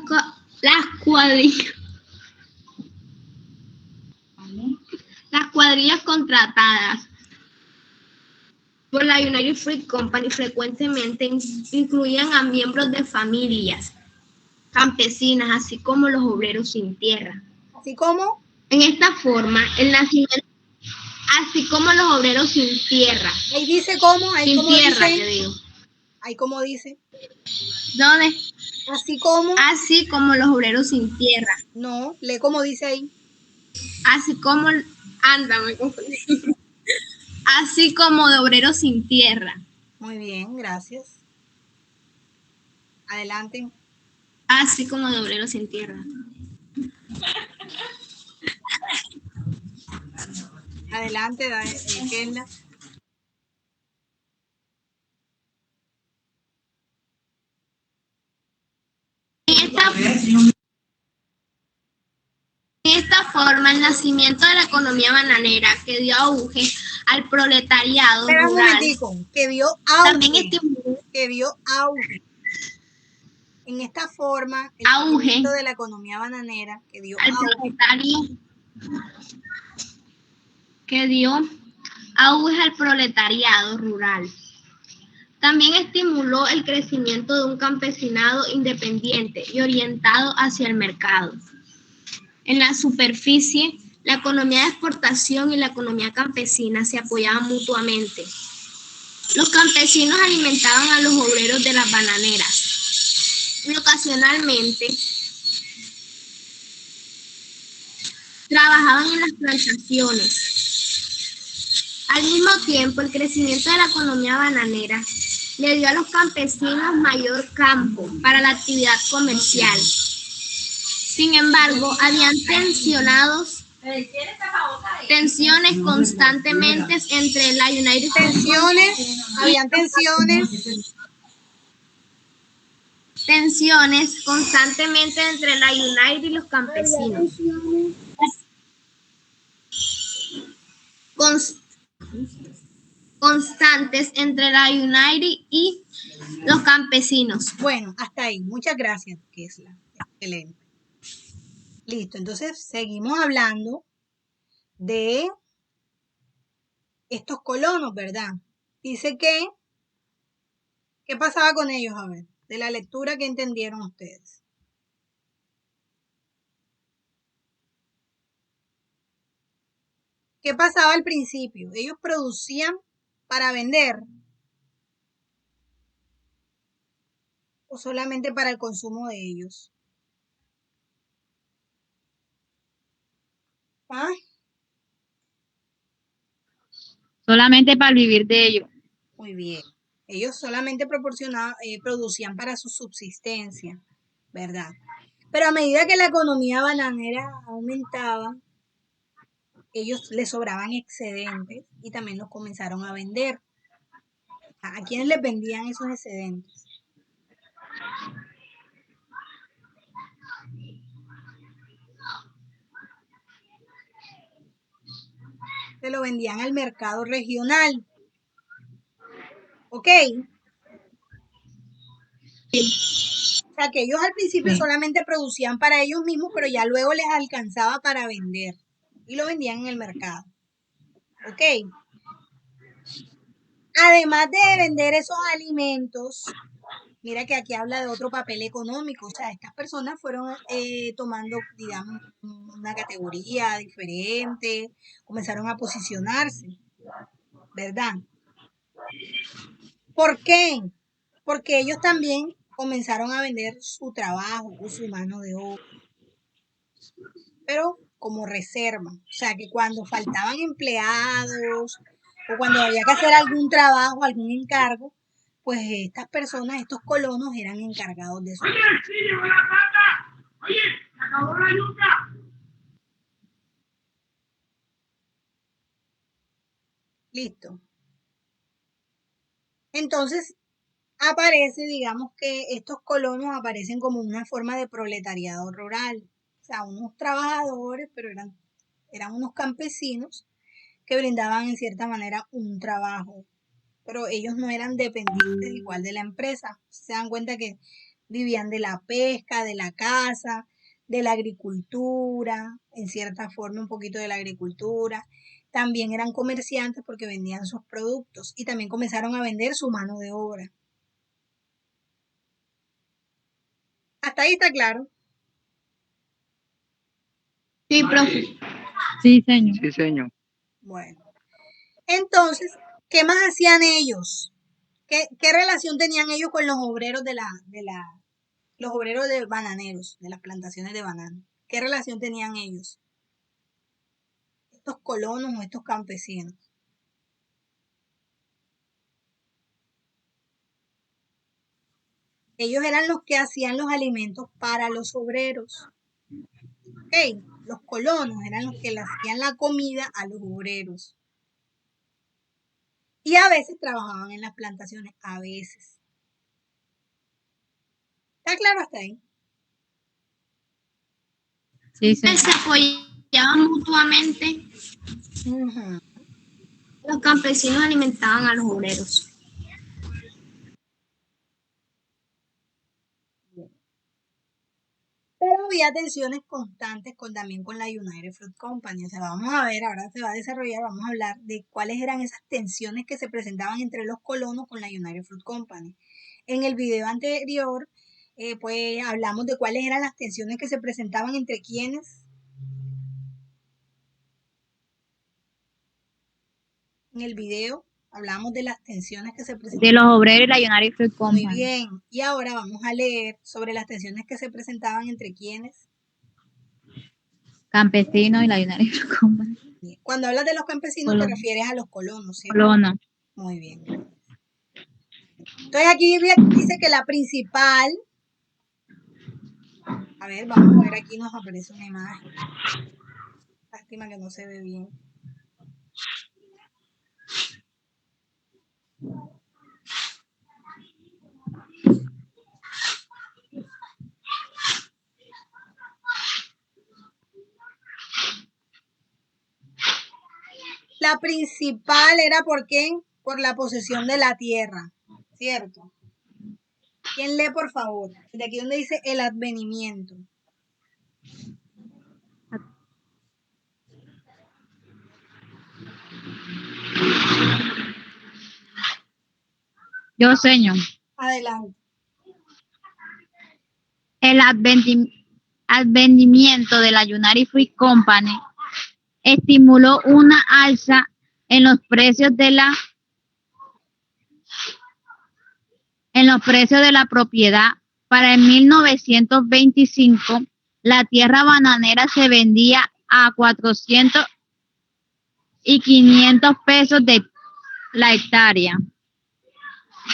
[SPEAKER 4] cuadrillas contratadas por la United Fruit Company frecuentemente incluían a miembros de familias campesinas, así como los obreros sin tierra.
[SPEAKER 1] ¿Así como?
[SPEAKER 4] En esta forma, el nacimiento, así como los obreros sin tierra.
[SPEAKER 1] Ahí dice cómo, ahí
[SPEAKER 4] sin
[SPEAKER 1] como
[SPEAKER 4] tierra,
[SPEAKER 1] dice.
[SPEAKER 4] Te digo.
[SPEAKER 1] Ahí como dice.
[SPEAKER 4] ¿Dónde?
[SPEAKER 1] Así como.
[SPEAKER 4] Así como los obreros sin tierra.
[SPEAKER 1] No, lee como dice ahí.
[SPEAKER 4] Así como, me confundí. Así como de obreros sin tierra.
[SPEAKER 1] Muy bien, gracias. Adelante.
[SPEAKER 4] Así como de obreros sin tierra.
[SPEAKER 1] Adelante, Kelda.
[SPEAKER 4] De esta forma, el nacimiento de la economía bananera que dio auge al proletariado
[SPEAKER 1] rural, un momentico, que dio auge. En esta forma, el nacimiento de la economía bananera que dio
[SPEAKER 4] al auge al proletariado rural También estimuló el crecimiento de un campesinado independiente y orientado hacia el mercado. En la superficie, la economía de exportación y la economía campesina se apoyaban mutuamente. Los campesinos alimentaban a los obreros de las bananeras y ocasionalmente trabajaban en las plantaciones. Al mismo tiempo, el crecimiento de la economía bananera le dio a los campesinos mayor campo para la actividad comercial. Sin embargo, habían tensiones constantemente entre la United y los campesinos. Constantes entre la United y los campesinos.
[SPEAKER 1] Bueno, hasta ahí. Muchas gracias, Kesla. Excelente. Listo, entonces seguimos hablando de estos colonos, ¿verdad? Dice que, ¿qué pasaba con ellos? A ver, de la lectura que entendieron ustedes. ¿Qué pasaba al principio? Ellos producían para vender o solamente para el consumo de ellos. ¿Ah?
[SPEAKER 5] Solamente para vivir de ello.
[SPEAKER 1] Muy bien. Ellos solamente producían para su subsistencia, ¿verdad? Pero a medida que la economía bananera aumentaba, ellos les sobraban excedentes y también los comenzaron a vender. ¿A quiénes les vendían esos excedentes? Se lo vendían al mercado regional. ¿Ok? O sea, que ellos al principio solamente producían para ellos mismos, pero ya luego les alcanzaba para vender. Y lo vendían en el mercado. ¿Ok? Además de vender esos alimentos, mira que aquí habla de otro papel económico. O sea, estas personas fueron tomando, digamos, una categoría diferente, comenzaron a posicionarse, ¿verdad? ¿Por qué? Porque ellos también comenzaron a vender su trabajo o su mano de obra, pero como reserva. O sea, que cuando faltaban empleados o cuando había que hacer algún trabajo, algún encargo, pues estas personas, estos colonos eran encargados de eso.
[SPEAKER 6] ¡Oye, sí, llegó la plata! ¡Oye, se acabó la yuca!
[SPEAKER 1] Listo. Entonces, aparece, digamos que estos colonos aparecen como una forma de proletariado rural. O sea, unos trabajadores, pero eran unos campesinos que brindaban en cierta manera un trabajo, pero ellos no eran dependientes igual de la empresa. Se dan cuenta que vivían de la pesca, de la caza, de la agricultura, en cierta forma un poquito de la agricultura. También eran comerciantes porque vendían sus productos y también comenzaron a vender su mano de obra. Hasta ahí está claro.
[SPEAKER 4] Sí, profe.
[SPEAKER 5] Sí, señor.
[SPEAKER 3] Sí, señor.
[SPEAKER 1] Bueno, entonces, ¿qué más hacían ellos? ¿Qué relación tenían ellos con los obreros los obreros de bananeros, de las plantaciones de banano? ¿Qué relación tenían ellos? Estos colonos o estos campesinos. Ellos eran los que hacían los alimentos para los obreros. ¿Ok? Los colonos eran los que le hacían la comida a los obreros. Y a veces trabajaban en las plantaciones, a veces. ¿Está claro hasta ahí?
[SPEAKER 5] Sí, señor.
[SPEAKER 4] Se apoyaban mutuamente. Los campesinos alimentaban a los obreros.
[SPEAKER 1] Pero había tensiones constantes también con la United Fruit Company. O sea, vamos a ver, ahora se va a desarrollar, vamos a hablar de cuáles eran esas tensiones que se presentaban entre los colonos con la United Fruit Company. En el video anterior, pues hablamos de cuáles eran las tensiones que se presentaban entre quienes. En el video hablamos de las tensiones que se presentaban.
[SPEAKER 5] De los obreros y la United Fruit Company.
[SPEAKER 1] Muy bien. Y ahora vamos a leer sobre las tensiones que se presentaban entre quienes.
[SPEAKER 5] Campesinos y la United Fruit Company.
[SPEAKER 1] Cuando hablas de los campesinos te refieres a los colonos, ¿cierto?
[SPEAKER 5] Colonos.
[SPEAKER 1] Muy bien. Entonces aquí dice que la principal, a ver, vamos a ver, aquí nos aparece una imagen. Lástima que no se ve bien. La principal era ¿por qué? Por la posesión de la tierra, ¿cierto? ¿Quién lee, por favor? De aquí donde dice el advenimiento.
[SPEAKER 5] Yo, señor.
[SPEAKER 1] Adelante.
[SPEAKER 5] El advenimiento de la United Fruit Company estimuló una alza en los precios de la propiedad. Para el 1925, la tierra bananera se vendía a 400 y 500 pesos de la hectárea.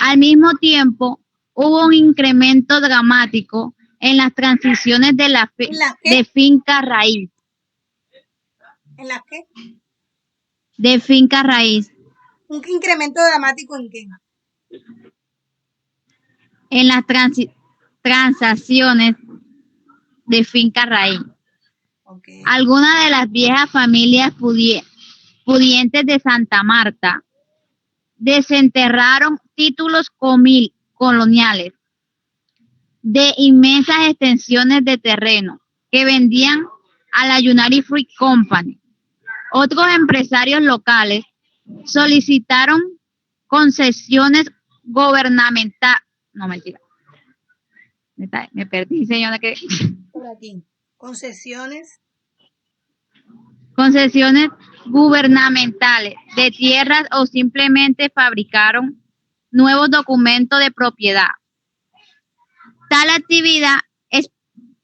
[SPEAKER 5] Al mismo tiempo, hubo un incremento dramático en las transiciones de finca raíz.
[SPEAKER 1] ¿En las qué?
[SPEAKER 5] De finca raíz.
[SPEAKER 1] ¿Un incremento dramático en qué?
[SPEAKER 5] En las transacciones de finca raíz.
[SPEAKER 1] Okay.
[SPEAKER 5] Algunas de las viejas familias pudientes de Santa Marta desenterraron títulos coloniales de inmensas extensiones de terreno que vendían a la United Fruit Company. Otros empresarios locales solicitaron concesiones gubernamentales. No, mentira. Me perdí, señora.
[SPEAKER 1] Por aquí. Concesiones
[SPEAKER 5] gubernamentales de tierras o simplemente fabricaron nuevos documentos de propiedad. Tal actividad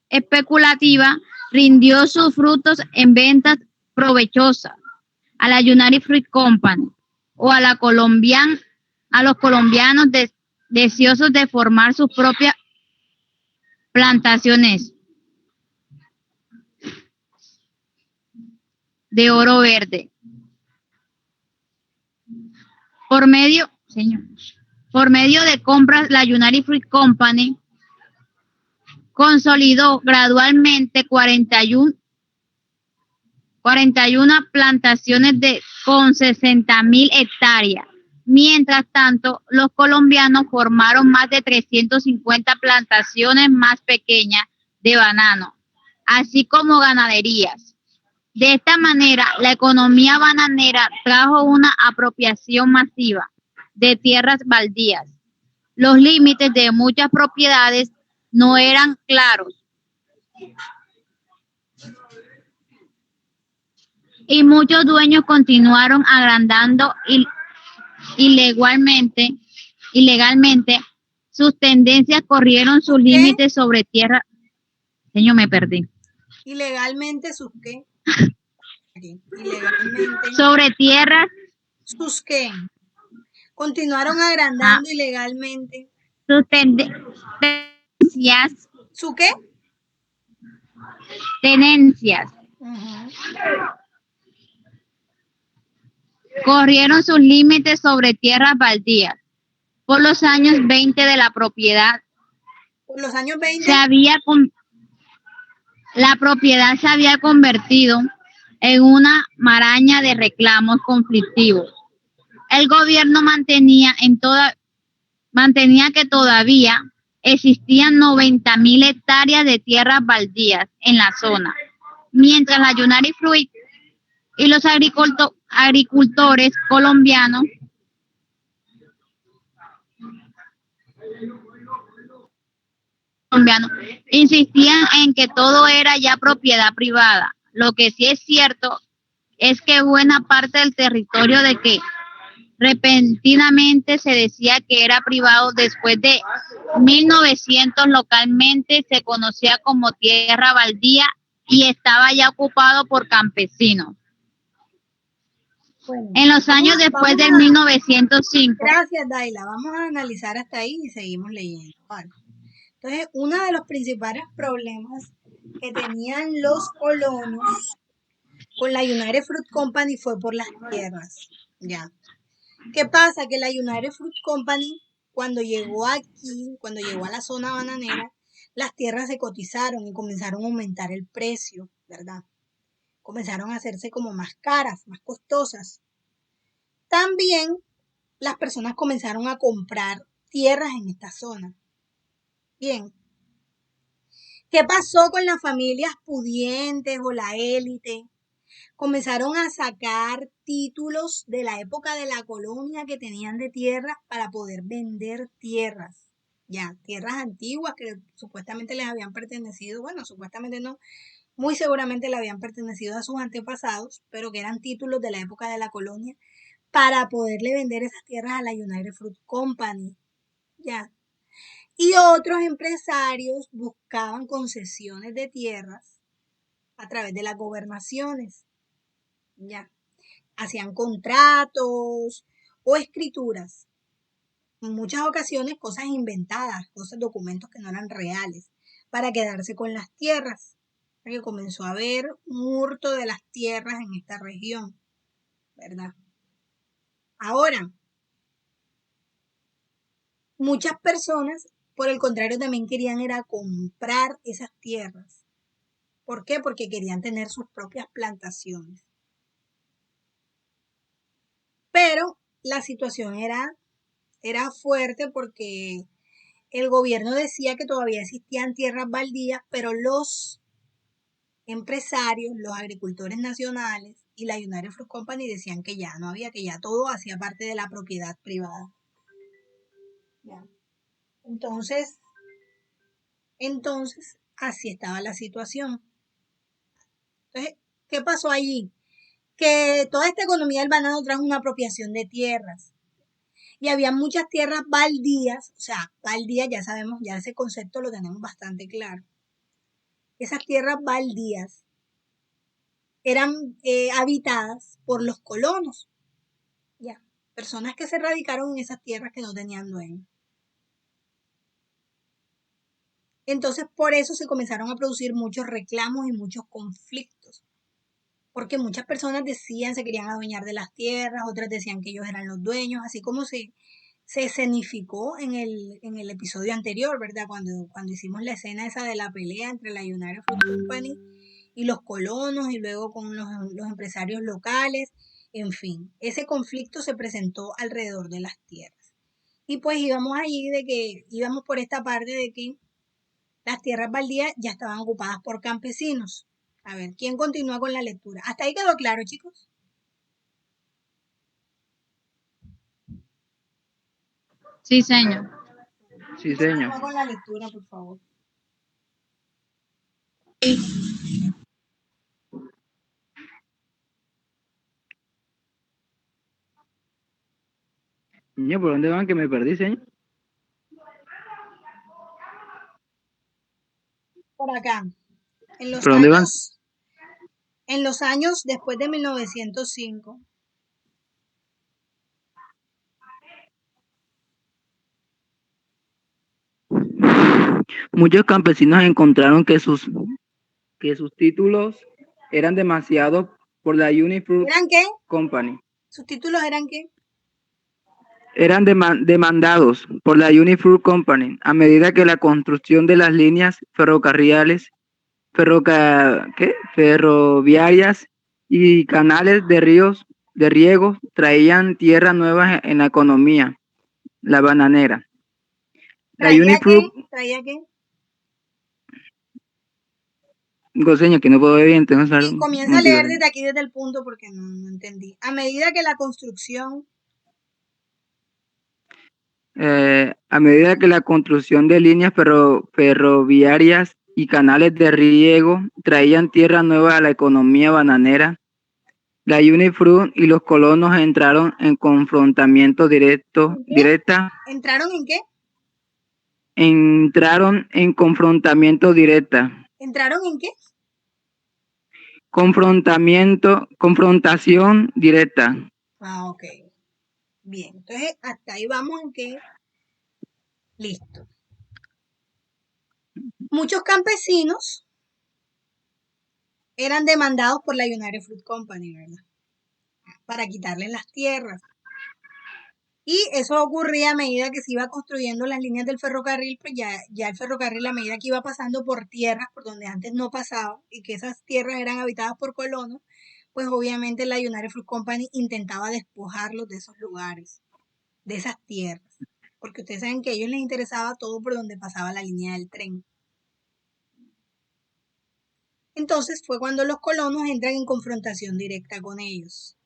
[SPEAKER 5] especulativa rindió sus frutos en ventas provechosas a la United Fruit Company o a los colombianos deseosos de formar sus propias plantaciones de oro verde. Por medio de compras, la United Fruit Company consolidó gradualmente 41 plantaciones con 60,000 hectáreas. Mientras tanto, los colombianos formaron más de 350 plantaciones más pequeñas de banano, así como ganaderías. De esta manera, la economía bananera trajo una apropiación masiva de tierras baldías. Los límites de muchas propiedades no eran claros y muchos dueños continuaron agrandando ilegalmente. Sus tendencias corrieron sus límites sobre tierra. Señor, me perdí.
[SPEAKER 1] ¿Ilegalmente sus qué? Ilegalmente.
[SPEAKER 5] Sobre tierras.
[SPEAKER 1] ¿Sus qué? Continuaron agrandando ilegalmente.
[SPEAKER 5] Sus tendencias.
[SPEAKER 1] ¿Su qué?
[SPEAKER 5] Tenencias. Corrieron sus límites sobre tierras baldías. Por los años 20 de la propiedad.
[SPEAKER 1] Por los años 20.
[SPEAKER 5] La propiedad se había convertido en una maraña de reclamos conflictivos. El gobierno mantenía que todavía existían 90.000 hectáreas de tierras baldías en la zona, mientras la United Fruit y los agricultores colombianos insistían en que todo era ya propiedad privada. Lo que sí es cierto es que buena parte del territorio de que repentinamente se decía que era privado después de 1900 localmente se conocía como tierra baldía y estaba ya ocupado por campesinos.
[SPEAKER 1] Bueno,
[SPEAKER 5] En los años después del 1905.
[SPEAKER 1] Gracias, Daila. Vamos a analizar hasta ahí y seguimos leyendo. Vale. Entonces, uno de los principales problemas que tenían los colonos con la United Fruit Company fue por las tierras. Ya. ¿Qué pasa? Que la United Fruit Company, cuando llegó aquí, cuando llegó a la zona bananera, las tierras se cotizaron y comenzaron a aumentar el precio, ¿verdad? Comenzaron a hacerse como más caras, más costosas. También las personas comenzaron a comprar tierras en esta zona. Bien. ¿Qué pasó con las familias pudientes o la élite? Comenzaron a sacar títulos de la época de la colonia que tenían de tierras para poder vender tierras. Ya, tierras antiguas que supuestamente les habían pertenecido, bueno, supuestamente no, muy seguramente le habían pertenecido a sus antepasados, pero que eran títulos de la época de la colonia para poderle vender esas tierras a la United Fruit Company. Ya. Y otros empresarios buscaban concesiones de tierras a través de las gobernaciones. Ya. Hacían contratos o escrituras. En muchas ocasiones cosas inventadas, documentos que no eran reales, para quedarse con las tierras. Porque comenzó a haber un hurto de las tierras en esta región, ¿verdad? Ahora, muchas personas, por el contrario, también querían era comprar esas tierras. ¿Por qué? Porque querían tener sus propias plantaciones. Pero la situación era fuerte porque el gobierno decía que todavía existían tierras baldías, pero los empresarios, los agricultores nacionales y la United Fruit Company decían que ya no había, que ya todo hacía parte de la propiedad privada. Ya. Entonces, así estaba la situación. Entonces, ¿qué pasó allí? Que toda esta economía del banano trajo una apropiación de tierras. Y había muchas tierras baldías, o sea, baldías ya sabemos, ya ese concepto lo tenemos bastante claro. Esas tierras baldías eran habitadas por los colonos, ya, personas que se radicaron en esas tierras que no tenían dueño. Entonces, por eso se comenzaron a producir muchos reclamos y muchos conflictos. Porque muchas personas decían, se querían adueñar de las tierras, otras decían que ellos eran los dueños, así como se escenificó en el episodio anterior, ¿verdad? Cuando hicimos la escena esa de la pelea entre la United Fruit Company y los colonos y luego con los empresarios locales, en fin, ese conflicto se presentó alrededor de las tierras. Y pues íbamos por esta parte de que las tierras baldías ya estaban ocupadas por campesinos. A ver, ¿quién continúa con la lectura? ¿Hasta ahí quedó claro, chicos?
[SPEAKER 5] Sí, señor.
[SPEAKER 2] Sí, señor.
[SPEAKER 1] Continúa con la lectura, por favor.
[SPEAKER 2] Niño, ¿por dónde van que me perdí, señor?
[SPEAKER 1] Por acá.
[SPEAKER 2] ¿Por dónde van?
[SPEAKER 1] En los años después de 1905.
[SPEAKER 2] Muchos campesinos encontraron que sus títulos eran demasiados por la United Fruit
[SPEAKER 1] ¿Eran qué?
[SPEAKER 2] Company.
[SPEAKER 1] ¿Sus títulos eran qué?
[SPEAKER 2] Eran demandados por la United Fruit Company a medida que la construcción de las líneas ferroviarias y canales de ríos de riego traían tierras nuevas en la economía, la bananera.
[SPEAKER 3] La
[SPEAKER 1] ¿Traía
[SPEAKER 3] Unifruit,
[SPEAKER 1] qué? ¿Traía qué?
[SPEAKER 3] Goseño, que no puedo ver bien, tengo que
[SPEAKER 1] Y comienza a
[SPEAKER 3] motivo.
[SPEAKER 1] leer desde aquí, desde el punto, porque no entendí. A medida que la construcción,
[SPEAKER 3] A medida que la construcción de líneas ferroviarias y canales de riego traían tierra nueva a la economía bananera, la Unifruit y los colonos entraron en confrontamiento directa
[SPEAKER 1] ¿entraron en qué?
[SPEAKER 3] entraron en confrontación directa,
[SPEAKER 1] ¿Entraron en qué?
[SPEAKER 3] confrontación directa.
[SPEAKER 1] Ah, ok. Bien, entonces hasta ahí vamos en que, listo. Muchos campesinos eran demandados por la United Fruit Company, ¿verdad? Para quitarles las tierras. Y eso ocurría a medida que se iba construyendo las líneas del ferrocarril, pues ya el ferrocarril, a medida que iba pasando por tierras por donde antes no pasaba y que esas tierras eran habitadas por colonos, pues obviamente la United Fruit Company intentaba despojarlos de esos lugares, de esas tierras, porque ustedes saben que a ellos les interesaba todo por donde pasaba la línea del tren. Entonces fue cuando los colonos entran en confrontación directa con ellos.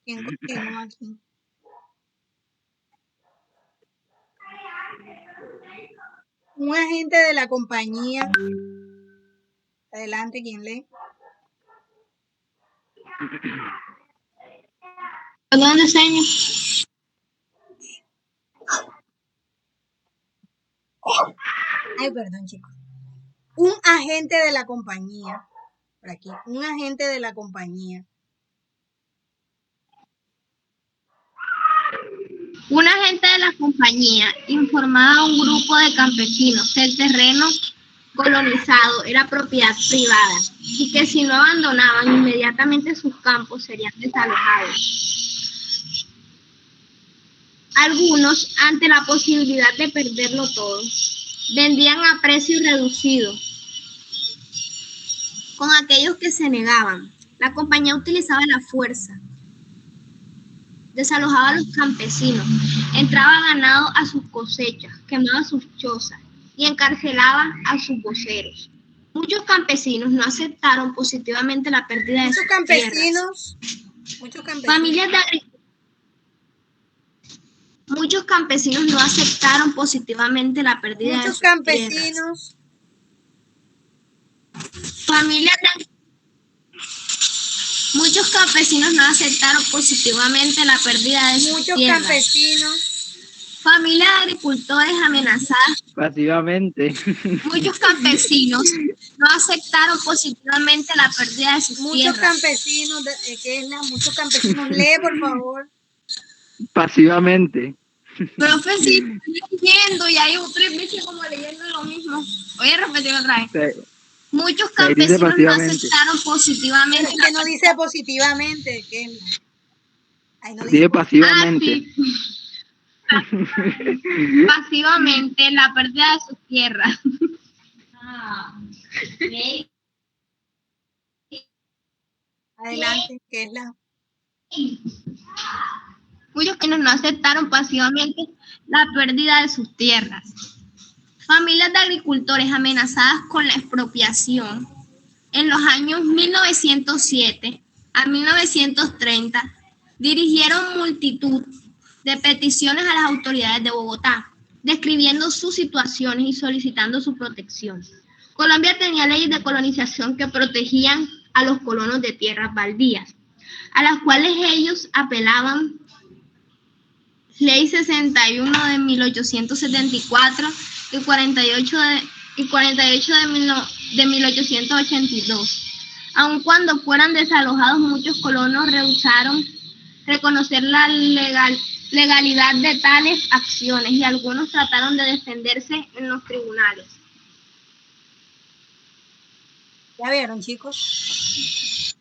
[SPEAKER 1] ¿Quién continúa aquí? Un agente de la compañía. Adelante, ¿quién lee?
[SPEAKER 4] ¿Dónde enseño?
[SPEAKER 1] Ay, perdón, chicos. Un agente de la compañía. Por aquí. Un agente de la compañía.
[SPEAKER 4] Un agente de la compañía informaba a un grupo de campesinos que el terreno colonizado era propiedad privada y que si no abandonaban inmediatamente sus campos serían desalojados. Algunos, ante la posibilidad de perderlo todo, vendían a precio reducido. Con aquellos que se negaban, la compañía utilizaba la fuerza, desalojaba a los campesinos, entraba ganado a sus cosechas, quemaba sus chozas y encarcelaba a sus voceros. Muchos campesinos no aceptaron positivamente la pérdida de sus tierras. Muchos campesinos no aceptaron positivamente la pérdida de sus tierras. Muchos campesinos no aceptaron positivamente la pérdida de sus tierras. Familias de agricultores amenazadas.
[SPEAKER 3] Pasivamente.
[SPEAKER 4] Muchos campesinos no aceptaron positivamente la pérdida de sus tierras.
[SPEAKER 1] Muchos campesinos, lee por favor.
[SPEAKER 3] Pasivamente.
[SPEAKER 4] Profe, sí, estoy leyendo y hay 3 veces como leyendo lo mismo. Voy a repetir otra vez. Muchos campesinos no aceptaron positivamente.
[SPEAKER 1] Pero es que no dice positivamente, ¿qué? Ahí no
[SPEAKER 3] dice pasivamente.
[SPEAKER 4] Pasivamente la pérdida de sus tierras.
[SPEAKER 1] Adelante, ¿qué es la?
[SPEAKER 4] Muchos que no aceptaron pasivamente la pérdida de sus tierras. Familias de agricultores amenazadas con la expropiación en los años 1907 a 1930 dirigieron multitud de peticiones a las autoridades de Bogotá, describiendo sus situaciones y solicitando su protección. Colombia tenía leyes de colonización que protegían a los colonos de tierras baldías, a las cuales ellos apelaban. Ley 61 de 1874 y 48 de 1882. Aun cuando fueran desalojados, muchos colonos rehusaron reconocer la legalidad de tales acciones y algunos trataron de defenderse en los tribunales.
[SPEAKER 1] ¿Ya vieron, chicos?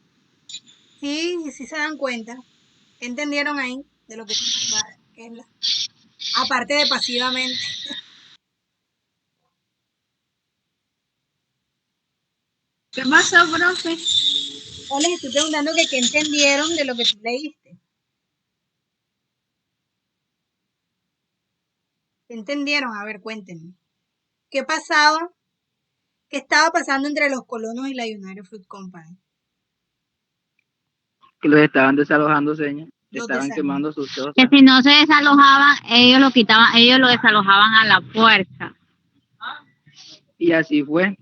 [SPEAKER 1] Sí se dan cuenta. ¿Qué entendieron ahí de lo que es la? Aparte de pasivamente.
[SPEAKER 4] ¿Qué pasó, profe?
[SPEAKER 1] O les estoy preguntando que qué entendieron de lo que tú leíste. ¿Qué entendieron? A ver, cuéntenme. ¿Qué pasaba? ¿Qué estaba pasando entre los colonos y la United Fruit Company?
[SPEAKER 3] Que los estaban desalojando, señor.
[SPEAKER 1] Los
[SPEAKER 3] Estaban quemando sus
[SPEAKER 5] Que
[SPEAKER 3] cosas.
[SPEAKER 5] si no se desalojaban, ellos lo quitaban, ellos lo desalojaban a la fuerza.
[SPEAKER 3] Y así fue.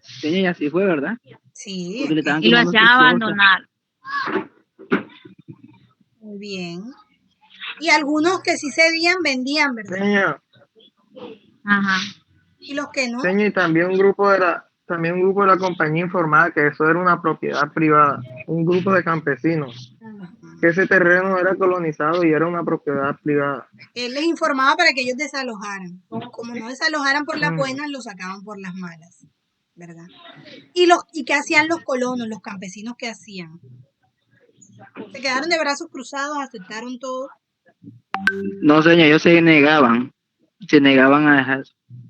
[SPEAKER 3] Señor, y así fue, ¿verdad?
[SPEAKER 1] Sí,
[SPEAKER 3] Porque le estaban
[SPEAKER 5] Y lo
[SPEAKER 3] quemando
[SPEAKER 5] hacían
[SPEAKER 3] sus cosas.
[SPEAKER 5] abandonar.
[SPEAKER 1] muy bien. Y algunos que sí cedían, vendían, ¿verdad?
[SPEAKER 2] Señor,
[SPEAKER 5] Ajá.
[SPEAKER 1] Y los que no,
[SPEAKER 2] señor, y también un grupo de la compañía informaba que eso era una propiedad privada, un grupo de campesinos, que ese terreno era colonizado y era una propiedad privada.
[SPEAKER 1] él les informaba para que ellos desalojaran. Como no desalojaran por las
[SPEAKER 2] Mm.
[SPEAKER 1] buenas, lo sacaban por las malas, ¿verdad? ¿Y qué hacían los colonos, los campesinos? ¿Qué hacían? Se quedaron de brazos cruzados, aceptaron todo.
[SPEAKER 3] No, señor, ellos se negaban. Se negaban a dejar.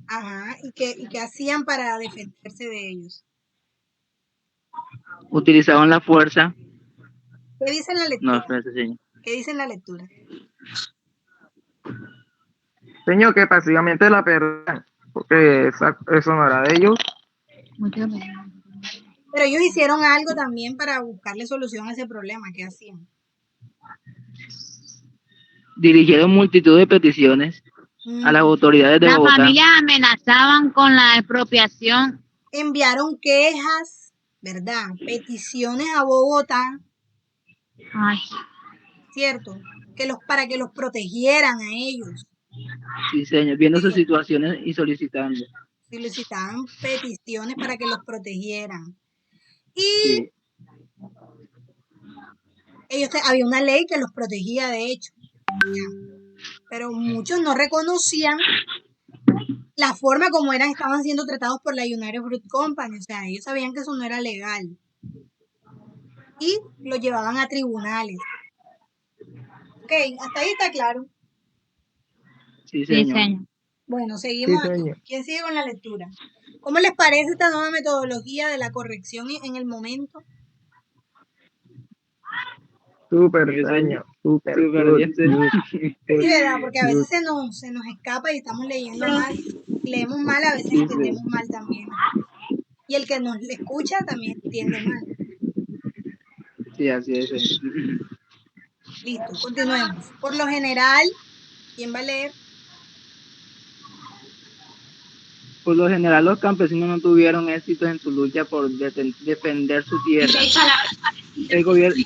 [SPEAKER 1] Ajá. ¿Y qué hacían para defenderse de ellos?
[SPEAKER 3] Utilizaban la fuerza.
[SPEAKER 1] ¿Qué dice en la
[SPEAKER 3] No,
[SPEAKER 1] lectura?
[SPEAKER 3] espérate, señor.
[SPEAKER 1] ¿Qué dice en la lectura?
[SPEAKER 2] Señor, que básicamente la perdían, porque eso no era de ellos.
[SPEAKER 1] Pero ellos hicieron algo también para buscarle solución a ese problema. ¿Qué hacían?
[SPEAKER 3] Dirigieron multitud de peticiones a las autoridades de
[SPEAKER 5] Las
[SPEAKER 3] Bogotá.
[SPEAKER 5] familias amenazaban con la expropiación.
[SPEAKER 1] Enviaron quejas, ¿verdad? Peticiones a Bogotá,
[SPEAKER 5] Ay,
[SPEAKER 1] ¿cierto? Para que los protegieran a ellos.
[SPEAKER 3] Sí, señor, viendo sus situaciones y solicitando.
[SPEAKER 1] Solicitaban peticiones para que los protegieran. Y
[SPEAKER 3] Sí.
[SPEAKER 1] había una ley que los protegía, de hecho. Pero muchos no reconocían la forma como estaban siendo tratados por la United Fruit Company. O sea, ellos sabían que eso no era legal. Y lo llevaban a tribunales. Ok, hasta ahí está claro.
[SPEAKER 3] Sí,
[SPEAKER 5] sí,
[SPEAKER 3] señor.
[SPEAKER 5] señor.
[SPEAKER 1] Bueno, seguimos
[SPEAKER 2] Sí,
[SPEAKER 1] aquí.
[SPEAKER 2] señor.
[SPEAKER 1] ¿Quién sigue con la lectura? ¿Cómo les parece esta nueva metodología de la corrección en el momento?
[SPEAKER 2] Súper,
[SPEAKER 3] Sí,
[SPEAKER 2] señor.
[SPEAKER 3] señor.
[SPEAKER 2] Súper,
[SPEAKER 3] Súper
[SPEAKER 2] good,
[SPEAKER 3] bien, señor.
[SPEAKER 1] Sí, ¿verdad? Porque a veces se nos escapa y estamos leyendo mal. Leemos mal, a veces
[SPEAKER 3] Sí,
[SPEAKER 1] entendemos mal también. Y el que nos escucha también entiende mal.
[SPEAKER 3] Sí, así es, señor.
[SPEAKER 1] Listo, continuemos. Por lo general, ¿quién va a leer?
[SPEAKER 3] Por lo general, los campesinos no tuvieron éxito en su lucha por defender su tierra. El gobierno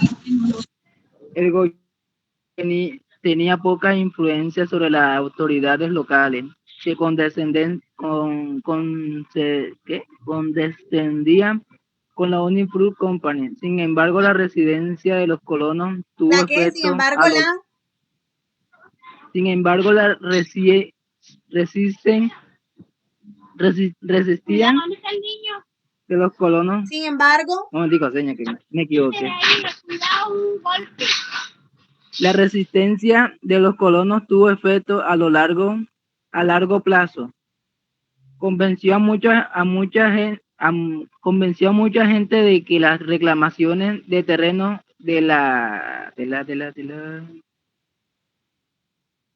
[SPEAKER 3] tenía poca influencia sobre las autoridades locales, que condescendían con la United Fruit Company. Sin embargo, la residencia de los colonos tuvo
[SPEAKER 1] ¿La qué? Sin
[SPEAKER 3] efecto
[SPEAKER 1] embargo,
[SPEAKER 3] a los. Sin embargo, la resistían de los colonos.
[SPEAKER 1] Sin embargo,
[SPEAKER 3] Un momentico, señor, que me equivoqué. La resistencia de los colonos tuvo efecto a largo plazo. Convenció a mucha gente de que las reclamaciones de terreno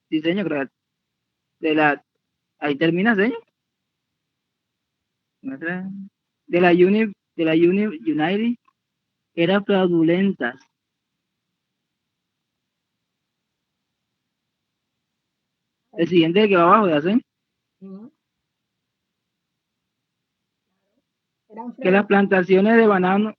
[SPEAKER 3] sí, señor, creo, ahí termina, señor. De la United eran fraudulentas. El siguiente que va abajo, ¿ya sé? Que las plantaciones de banano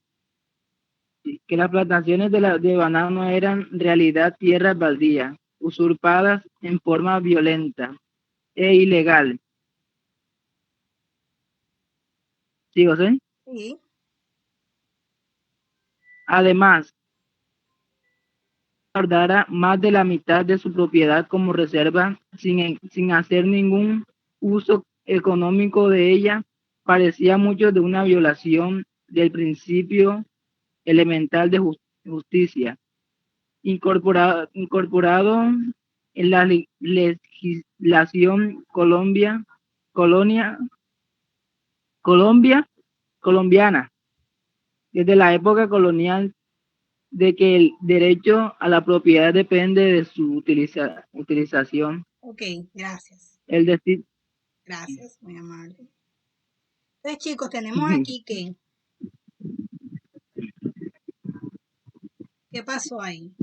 [SPEAKER 3] eran en realidad tierras baldías, usurpadas en forma violenta e ilegal. ¿Sigo, sí?
[SPEAKER 1] sí.
[SPEAKER 3] Además, guardara más de la mitad de su propiedad como reserva sin hacer ningún uso económico de ella, parecía mucho de una violación del principio elemental de justicia, incorporado en la legislación Colombia colombiana, desde la época colonial, de que el derecho a la propiedad depende de su utilización.
[SPEAKER 1] Ok, gracias.
[SPEAKER 3] El destino.
[SPEAKER 1] Gracias, muy amable. Entonces, chicos, tenemos aquí que... ¿Qué pasó ahí?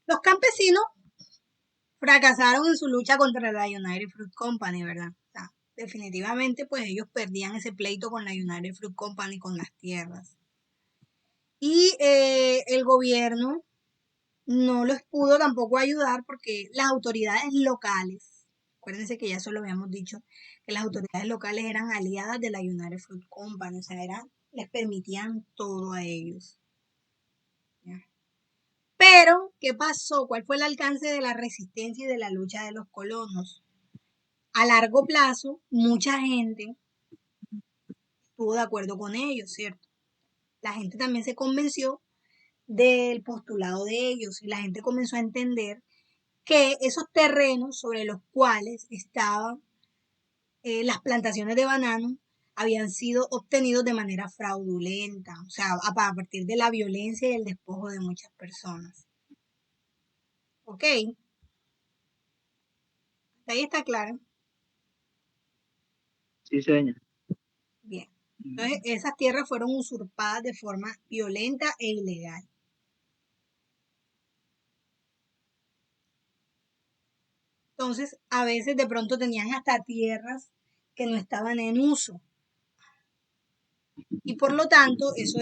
[SPEAKER 1] Los campesinos fracasaron en su lucha contra la United Fruit Company, ¿verdad? O sea, definitivamente, pues ellos perdían ese pleito con la United Fruit Company, con las tierras. Y el gobierno no los pudo tampoco ayudar porque las autoridades locales, acuérdense que ya eso lo habíamos dicho, que las autoridades locales eran aliadas de la United Fruit Company, o sea, les permitían todo a ellos. ¿Ya? Pero, ¿qué pasó? ¿Cuál fue el alcance de la resistencia y de la lucha de los colonos? A largo plazo, mucha gente estuvo de acuerdo con ellos, ¿cierto? La gente también se convenció del postulado de ellos y la gente comenzó a entender que esos terrenos sobre los cuales estaban las plantaciones de banano habían sido obtenidos de manera fraudulenta, o sea, a partir de la violencia y el despojo de muchas personas. ¿Ok? Ahí está claro.
[SPEAKER 3] Sí, señor.
[SPEAKER 1] Bien. Entonces, esas tierras fueron usurpadas de forma violenta e ilegal. Entonces, a veces de pronto tenían hasta tierras que no estaban en uso. Y por lo tanto, eso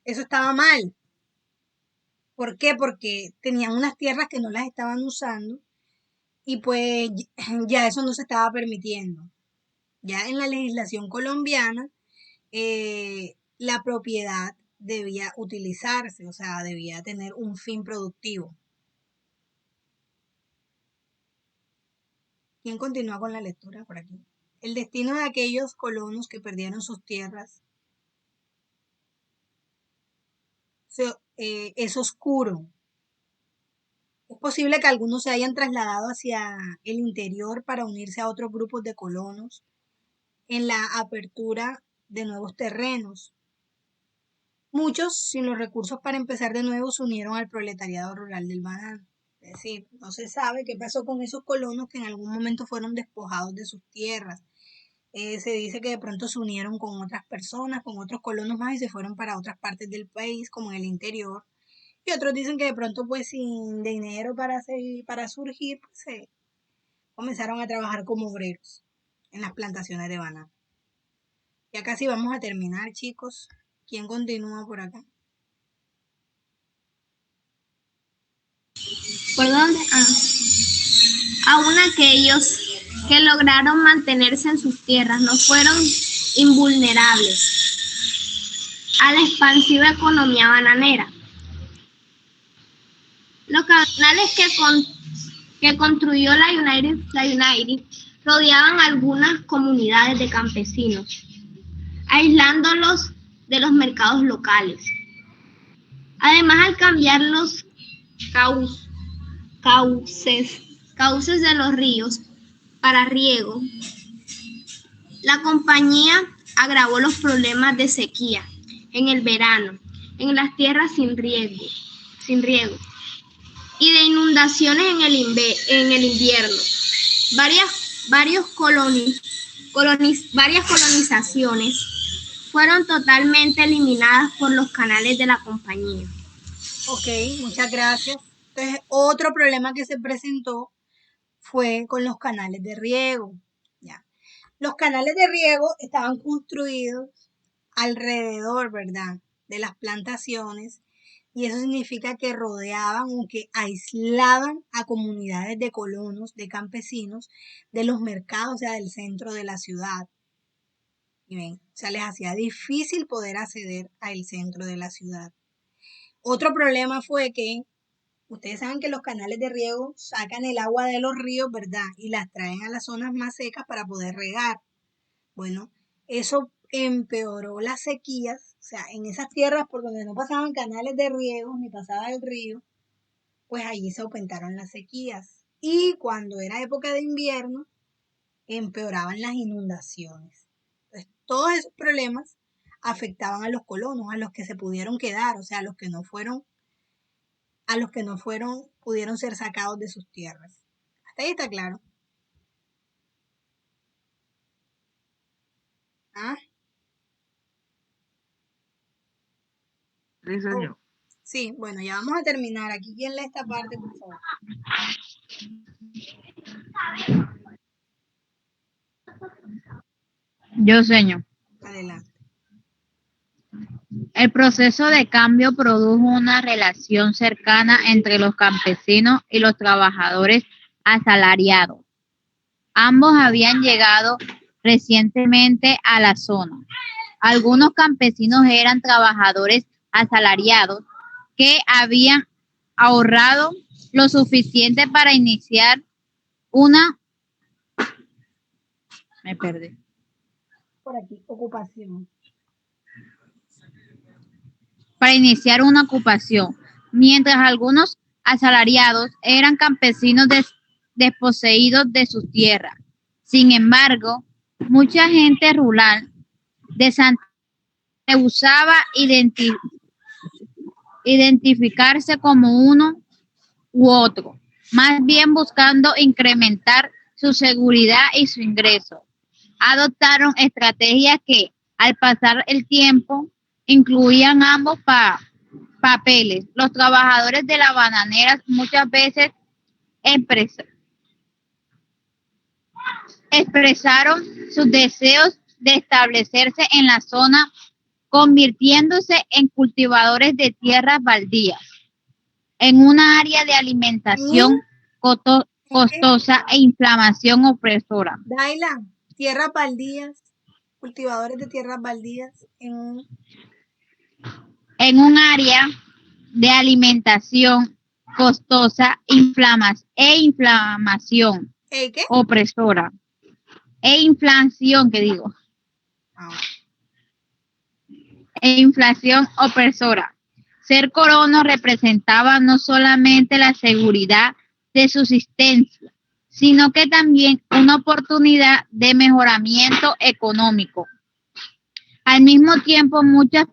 [SPEAKER 1] estaba mal. ¿Por qué? Porque tenían unas tierras que no las estaban usando y pues ya eso no se estaba permitiendo. Ya en la legislación colombiana, la propiedad debía utilizarse, o sea, debía tener un fin productivo. ¿Quién continúa con la lectura por aquí? El destino de aquellos colonos que perdieron sus tierras es oscuro. Es posible que algunos se hayan trasladado hacia el interior para unirse a otros grupos de colonos en la apertura de nuevos terrenos. Muchos, sin los recursos para empezar de nuevo, se unieron al proletariado rural del banano. Es decir, no se sabe qué pasó con esos colonos que en algún momento fueron despojados de sus tierras. Se dice que de pronto se unieron con otras personas, con otros colonos más y se fueron para otras partes del país, como en el interior. Y otros dicen que de pronto, pues sin dinero para surgir, pues se comenzaron a trabajar como obreros en las plantaciones de banano. Ya casi vamos a terminar, chicos. ¿Quién continúa por acá?
[SPEAKER 4] ¿Por dónde? Aún aquellos que lograron mantenerse en sus tierras no fueron invulnerables a la expansiva economía bananera. Los canales que construyó la United rodeaban algunas comunidades de campesinos, aislándolos de los mercados locales. Además, al cambiar los cauces de los ríos para riego, la compañía agravó los problemas de sequía en el verano, en las tierras sin riego y de inundaciones en el invierno. Varias colonizaciones fueron totalmente eliminadas por los canales de la compañía.
[SPEAKER 1] Ok, muchas gracias. Entonces, otro problema que se presentó fue con los canales de riego. ¿Ya? Los canales de riego estaban construidos alrededor, ¿verdad?, de las plantaciones, y eso significa que rodeaban o que aislaban a comunidades de colonos, de campesinos, de los mercados, o sea, del centro de la ciudad. Y ven, o sea, les hacía difícil poder acceder al centro de la ciudad. Otro problema fue que ustedes saben que los canales de riego sacan el agua de los ríos, ¿verdad? Y las traen a las zonas más secas para poder regar. Bueno, eso empeoró las sequías, o sea, en esas tierras por donde no pasaban canales de riego ni pasaba el río, pues allí se aumentaron las sequías. Y cuando era época de invierno, empeoraban las inundaciones. Entonces, todos esos problemas afectaban a los colonos, a los que se pudieron quedar, o sea, a los que no fueron, pudieron ser sacados de sus tierras. Hasta ahí está claro. ¿Ah?
[SPEAKER 2] Sí, señor.
[SPEAKER 1] Sí, bueno, ya vamos a terminar. Aquí, ¿quién lee esta parte, por favor?
[SPEAKER 5] Yo, señor.
[SPEAKER 1] Adelante.
[SPEAKER 5] El proceso de cambio produjo una relación cercana entre los campesinos y los trabajadores asalariados. Ambos habían llegado recientemente a la zona. Algunos campesinos eran trabajadores asalariados que habían ahorrado lo suficiente para iniciar una... Me perdí.
[SPEAKER 1] Por aquí, ocupación.
[SPEAKER 5] Para iniciar una ocupación, mientras algunos asalariados eran campesinos desposeídos de sus tierras. Sin embargo, mucha gente rural de Santa rehusaba identificarse como uno u otro, más bien buscando incrementar su seguridad y su ingreso. Adoptaron estrategias que, al pasar el tiempo, incluían ambos papeles. Los trabajadores de las bananeras muchas veces expresaron sus deseos de establecerse en la zona, convirtiéndose en cultivadores de tierras baldías, en una área de alimentación costosa e inflamación opresora.
[SPEAKER 1] Daila, tierras baldías, cultivadores de tierras baldías en
[SPEAKER 5] un área de alimentación costosa e inflamación
[SPEAKER 1] ¿qué?
[SPEAKER 5] opresora. E inflación, ¿qué digo? E inflación opresora. Ser colono representaba no solamente la seguridad de subsistencia, sino que también una oportunidad de mejoramiento económico. Al mismo tiempo, muchas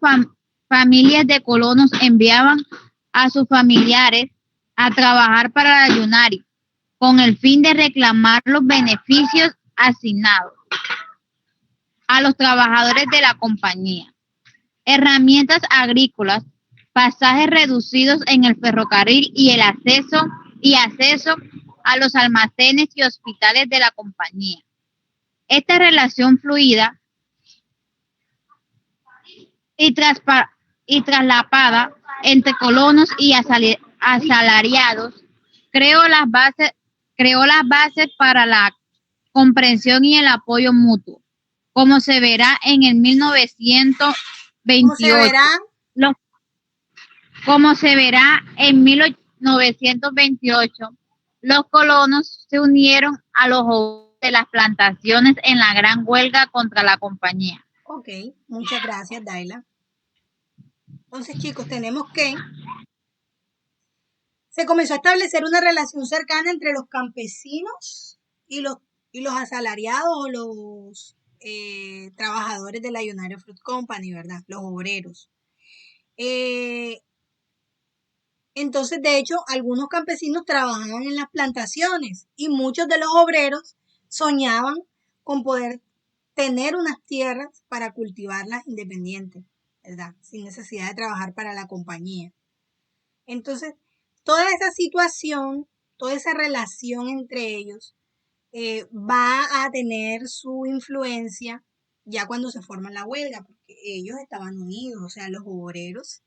[SPEAKER 5] familias de colonos enviaban a sus familiares a trabajar para la Yunari con el fin de reclamar los beneficios asignados a los trabajadores de la compañía. Herramientas agrícolas, pasajes reducidos en el ferrocarril y el acceso a los almacenes y hospitales de la compañía. Esta relación fluida y traslapada entre colonos y asalariados creó las bases para la comprensión y el apoyo mutuo, como se verá en el 1928. Como se verá en 1928, los colonos se unieron a los obreros de las plantaciones en la gran huelga contra la compañía.
[SPEAKER 1] Ok, muchas gracias, Daila. Entonces, chicos, tenemos que se comenzó a establecer una relación cercana entre los campesinos y los asalariados o los trabajadores de la United Fruit Company, ¿verdad? Los obreros. Entonces, de hecho, algunos campesinos trabajaban en las plantaciones y muchos de los obreros soñaban con poder tener unas tierras para cultivarlas independientes, ¿verdad? Sin necesidad de trabajar para la compañía. Entonces, toda esa situación, toda esa relación entre ellos va a tener su influencia ya cuando se forma la huelga, porque ellos estaban unidos, o sea, los obreros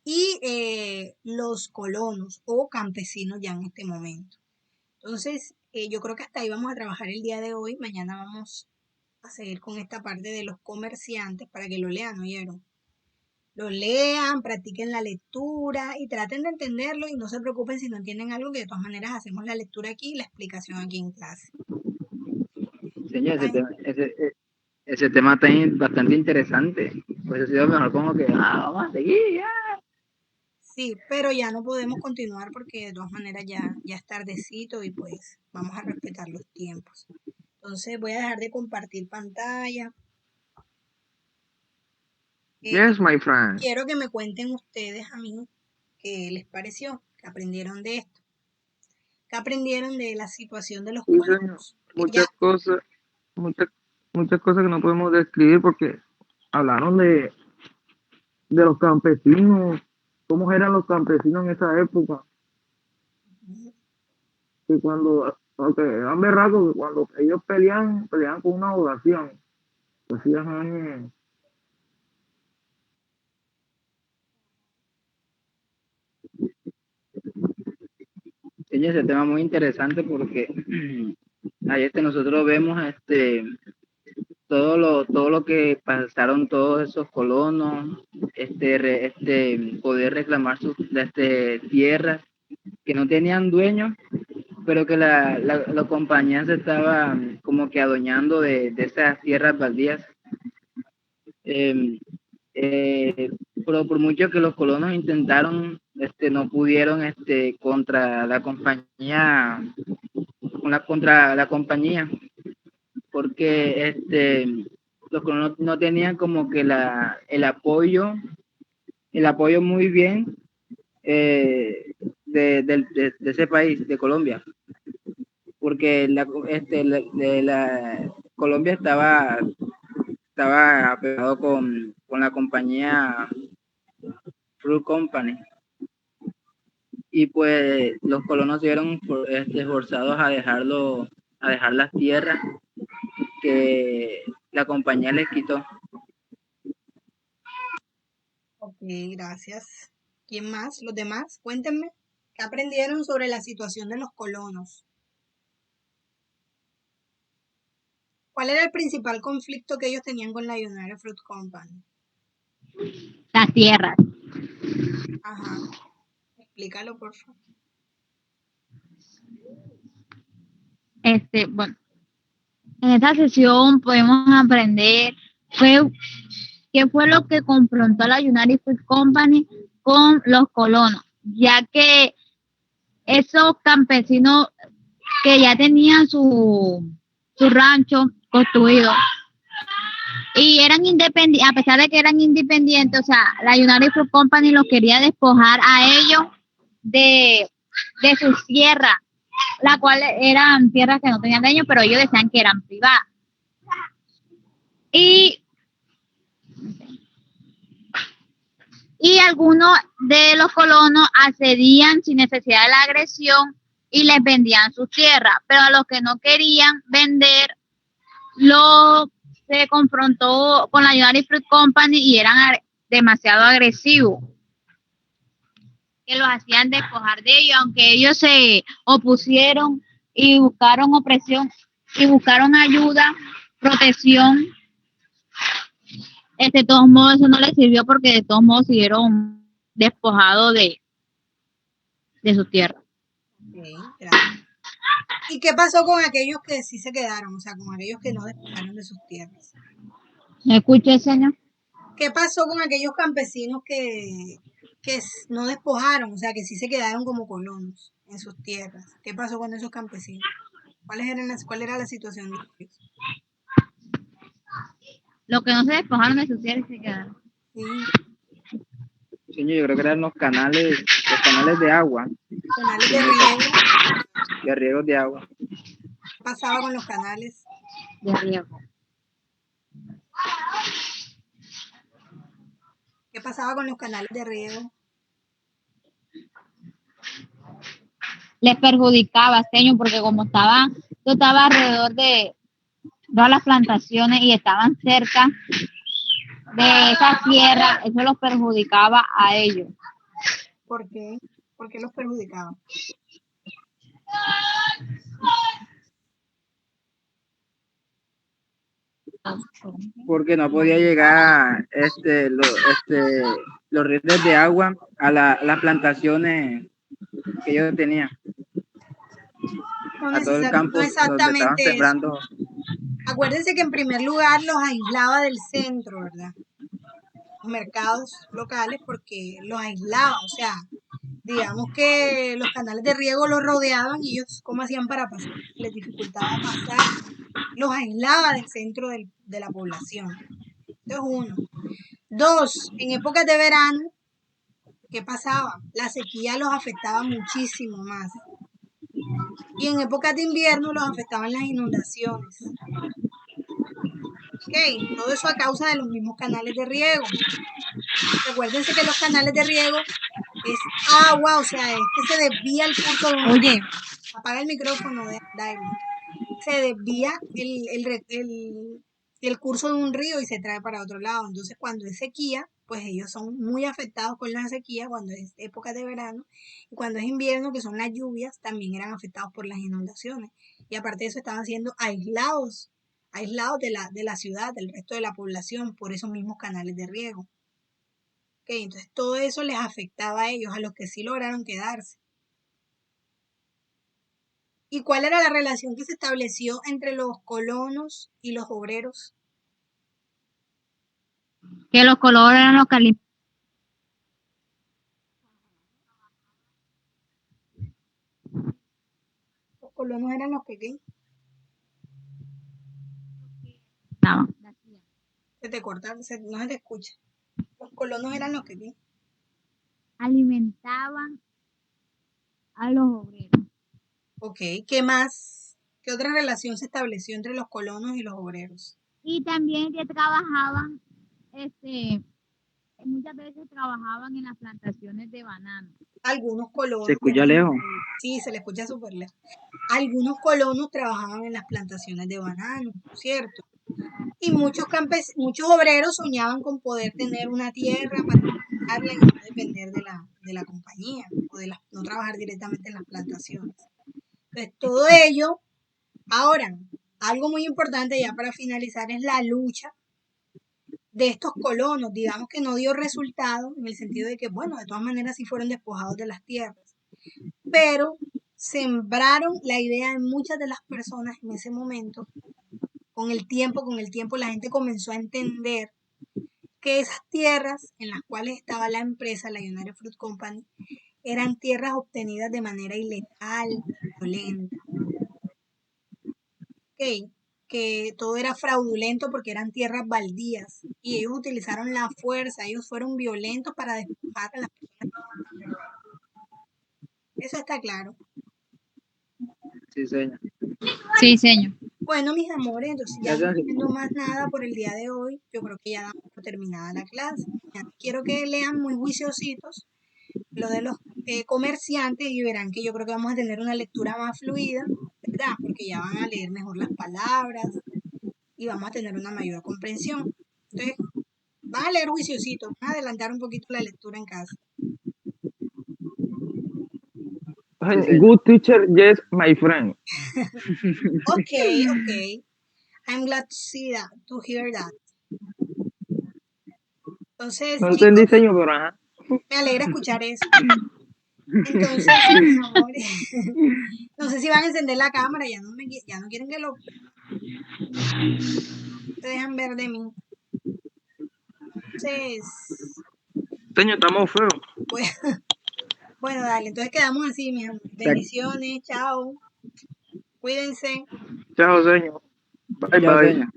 [SPEAKER 1] y los colonos o campesinos ya en este momento. Entonces, yo creo que hasta ahí vamos a trabajar el día de hoy. Mañana vamos a seguir con esta parte de los comerciantes para que lo lean, ¿oyeron? Lo lean, practiquen la lectura y traten de entenderlo y no se preocupen si no entienden algo, que de todas maneras hacemos la lectura aquí y la explicación aquí en clase.
[SPEAKER 3] Señor, ese tema está bastante interesante. Pues ha sido mejor como que, vamos a seguir, ya.
[SPEAKER 1] Sí, pero ya no podemos continuar porque de todas maneras ya es tardecito y pues vamos a respetar los tiempos. Entonces voy a dejar de compartir pantalla.
[SPEAKER 2] Yes, my friend.
[SPEAKER 1] Quiero que me cuenten ustedes a mí qué les pareció, qué aprendieron de esto, qué aprendieron de la situación de los
[SPEAKER 2] Sí, señor.
[SPEAKER 1] colonos.
[SPEAKER 2] Muchas cosas que no podemos describir porque hablaron de los campesinos, cómo eran los campesinos en esa época, que cuando, aunque eran berracos, que cuando ellos peleaban con una oración, hacían
[SPEAKER 3] Sí, ese tema muy interesante porque ahí nosotros vemos todo lo que pasaron todos esos colonos, poder reclamar sus tierras que no tenían dueños, pero que la compañía se estaba como que adueñando de esas tierras baldías. Pero por mucho que los colonos intentaron, no pudieron contra la compañía, contra la compañía, porque los colonos no tenían como que el apoyo muy bien de ese país, de Colombia, porque Colombia estaba pegado con la compañía Fruit Company, y pues los colonos se vieron forzados a dejar las tierras que la compañía les quitó.
[SPEAKER 1] Ok, gracias. ¿Quién más? ¿Los demás? Cuéntenme. ¿Qué aprendieron sobre la situación de los colonos? ¿Cuál era el principal conflicto que ellos tenían con la United Fruit Company?
[SPEAKER 5] Las tierras.
[SPEAKER 1] Ajá. Explícalo, por favor.
[SPEAKER 5] Bueno, en esta sesión podemos aprender qué fue lo que confrontó la United Fruit Company con los colonos, ya que esos campesinos que ya tenían su rancho construido y eran independientes, a pesar de que eran independientes, o sea, la United Fruit Company los quería despojar a ellos de sus tierras, las cuales eran tierras que no tenían dueño, pero ellos decían que eran privadas. Y algunos de los colonos accedían sin necesidad de la agresión y les vendían sus tierras, pero a los que no querían vender, se confrontó con la United Fruit Company y eran demasiado agresivos, que los hacían despojar de ellos, aunque ellos se opusieron y buscaron opresión y buscaron ayuda, protección. De todos modos eso no les sirvió porque de todos modos siguieron despojados de su tierra.
[SPEAKER 1] Okay, gracias. ¿Y qué pasó con aquellos que sí se quedaron? O sea, con aquellos que no despojaron de sus tierras.
[SPEAKER 5] ¿Me escucha, señor?
[SPEAKER 1] ¿Qué pasó con aquellos campesinos que no despojaron? O sea, que sí se quedaron como colonos en sus tierras. ¿Qué pasó con esos campesinos? ¿Cuál era la situación de ellos?
[SPEAKER 5] Los que no se despojaron de sus tierras se quedaron.
[SPEAKER 1] Sí.
[SPEAKER 3] Señor, yo creo que eran los canales de agua.
[SPEAKER 1] Canales de riego.
[SPEAKER 3] De riego de agua.
[SPEAKER 1] ¿Qué pasaba con los canales
[SPEAKER 5] de riego?
[SPEAKER 1] ¿Qué pasaba con los canales de riego?
[SPEAKER 5] Les perjudicaba, señor, porque como yo estaba alrededor de todas las plantaciones y estaban cerca de esa tierra, eso los perjudicaba a ellos.
[SPEAKER 1] ¿Por qué? ¿Por qué los perjudicaba?
[SPEAKER 3] Porque no podía llegar los ríos de agua a las plantaciones que ellos tenían, a todo el campo
[SPEAKER 1] no
[SPEAKER 3] donde estaban
[SPEAKER 1] exactamente
[SPEAKER 3] sembrando.
[SPEAKER 1] eso. Acuérdense que en primer lugar los aislaba del centro, ¿verdad? Los mercados locales, porque los aislaba, o sea, digamos que los canales de riego los rodeaban y ellos, ¿cómo hacían para pasar? Les dificultaba pasar. los aislaba del centro de la población. Esto es uno. Dos, en épocas de verano, ¿qué pasaba? La sequía los afectaba muchísimo más. Y en épocas de invierno los afectaban las inundaciones. Ok, todo eso a causa de los mismos canales de riego. Recuérdense que los canales de riego es agua, o sea, es que se desvía el curso de un... Oye, apaga el micrófono de David. Se desvía el curso de un río y se trae para otro lado. Entonces, cuando es sequía, pues ellos son muy afectados con la sequía cuando es época de verano. Y cuando es invierno, que son las lluvias, también eran afectados por las inundaciones. Y aparte de eso, estaban siendo aislados de la ciudad, del resto de la población, por esos mismos canales de riego. Okay, entonces, todo eso les afectaba a ellos, a los que sí lograron quedarse. ¿Y cuál era la relación que se estableció entre los colonos y los obreros?
[SPEAKER 5] Que los colores eran los que
[SPEAKER 1] Los colonos eran los que ¿qué?
[SPEAKER 5] alimentaban.
[SPEAKER 1] Se te corta, no se te escucha. Los colonos eran los que ¿qué?
[SPEAKER 5] Alimentaban a los obreros.
[SPEAKER 1] Ok, ¿qué más? ¿Qué otra relación se estableció entre los colonos y los obreros?
[SPEAKER 5] Y también que trabajaban, muchas veces trabajaban en las plantaciones de banano.
[SPEAKER 1] Algunos colonos.
[SPEAKER 6] ¿Se escucha lejos?
[SPEAKER 1] Sí, se le escucha súper lejos. Algunos colonos trabajaban en las plantaciones de banano, ¿cierto? Y muchos obreros soñaban con poder tener una tierra para trabajarla y no depender de la compañía o no trabajar directamente en las plantaciones. Entonces, todo ello, ahora, algo muy importante ya para finalizar es la lucha de estos colonos. Digamos que no dio resultado en el sentido de que, bueno, de todas maneras sí fueron despojados de las tierras, pero sembraron la idea en muchas de las personas en ese momento. Con el tiempo la gente comenzó a entender que esas tierras en las cuales estaba la empresa, la United Fruit Company, eran tierras obtenidas de manera ilegal, violenta. Okay, que todo era fraudulento porque eran tierras baldías y ellos utilizaron la fuerza, ellos fueron violentos para despojar a las personas. Eso está claro.
[SPEAKER 6] Sí, señor.
[SPEAKER 5] Sí, señor.
[SPEAKER 1] Bueno, mis amores, entonces ya no
[SPEAKER 6] Gracias.
[SPEAKER 1] tengo más nada por el día de hoy. Yo creo que ya damos por terminada la clase. Ya quiero que lean muy juiciositos lo de los comerciantes y verán que yo creo que vamos a tener una lectura más fluida, ¿verdad? Porque ya van a leer mejor las palabras y vamos a tener una mayor comprensión. Entonces, van a leer juiciositos, van a adelantar un poquito la lectura en casa.
[SPEAKER 2] Good teacher, yes, my friend.
[SPEAKER 1] Okay. I'm glad to hear that. Entonces,
[SPEAKER 2] No
[SPEAKER 1] chicos,
[SPEAKER 2] entendí, señor, pero ajá.
[SPEAKER 1] me alegra escuchar eso. Entonces, mis amores, no sé si van a encender la cámara, ya no quieren que lo se dejan ver de mí. Entonces,
[SPEAKER 2] Señor, estamos feos.
[SPEAKER 1] bueno, dale, entonces quedamos así, mis amores. Bendiciones, chao. Cuídense.
[SPEAKER 2] Chao, señor. Bye,
[SPEAKER 6] Ya,
[SPEAKER 2] bye.
[SPEAKER 6] señor.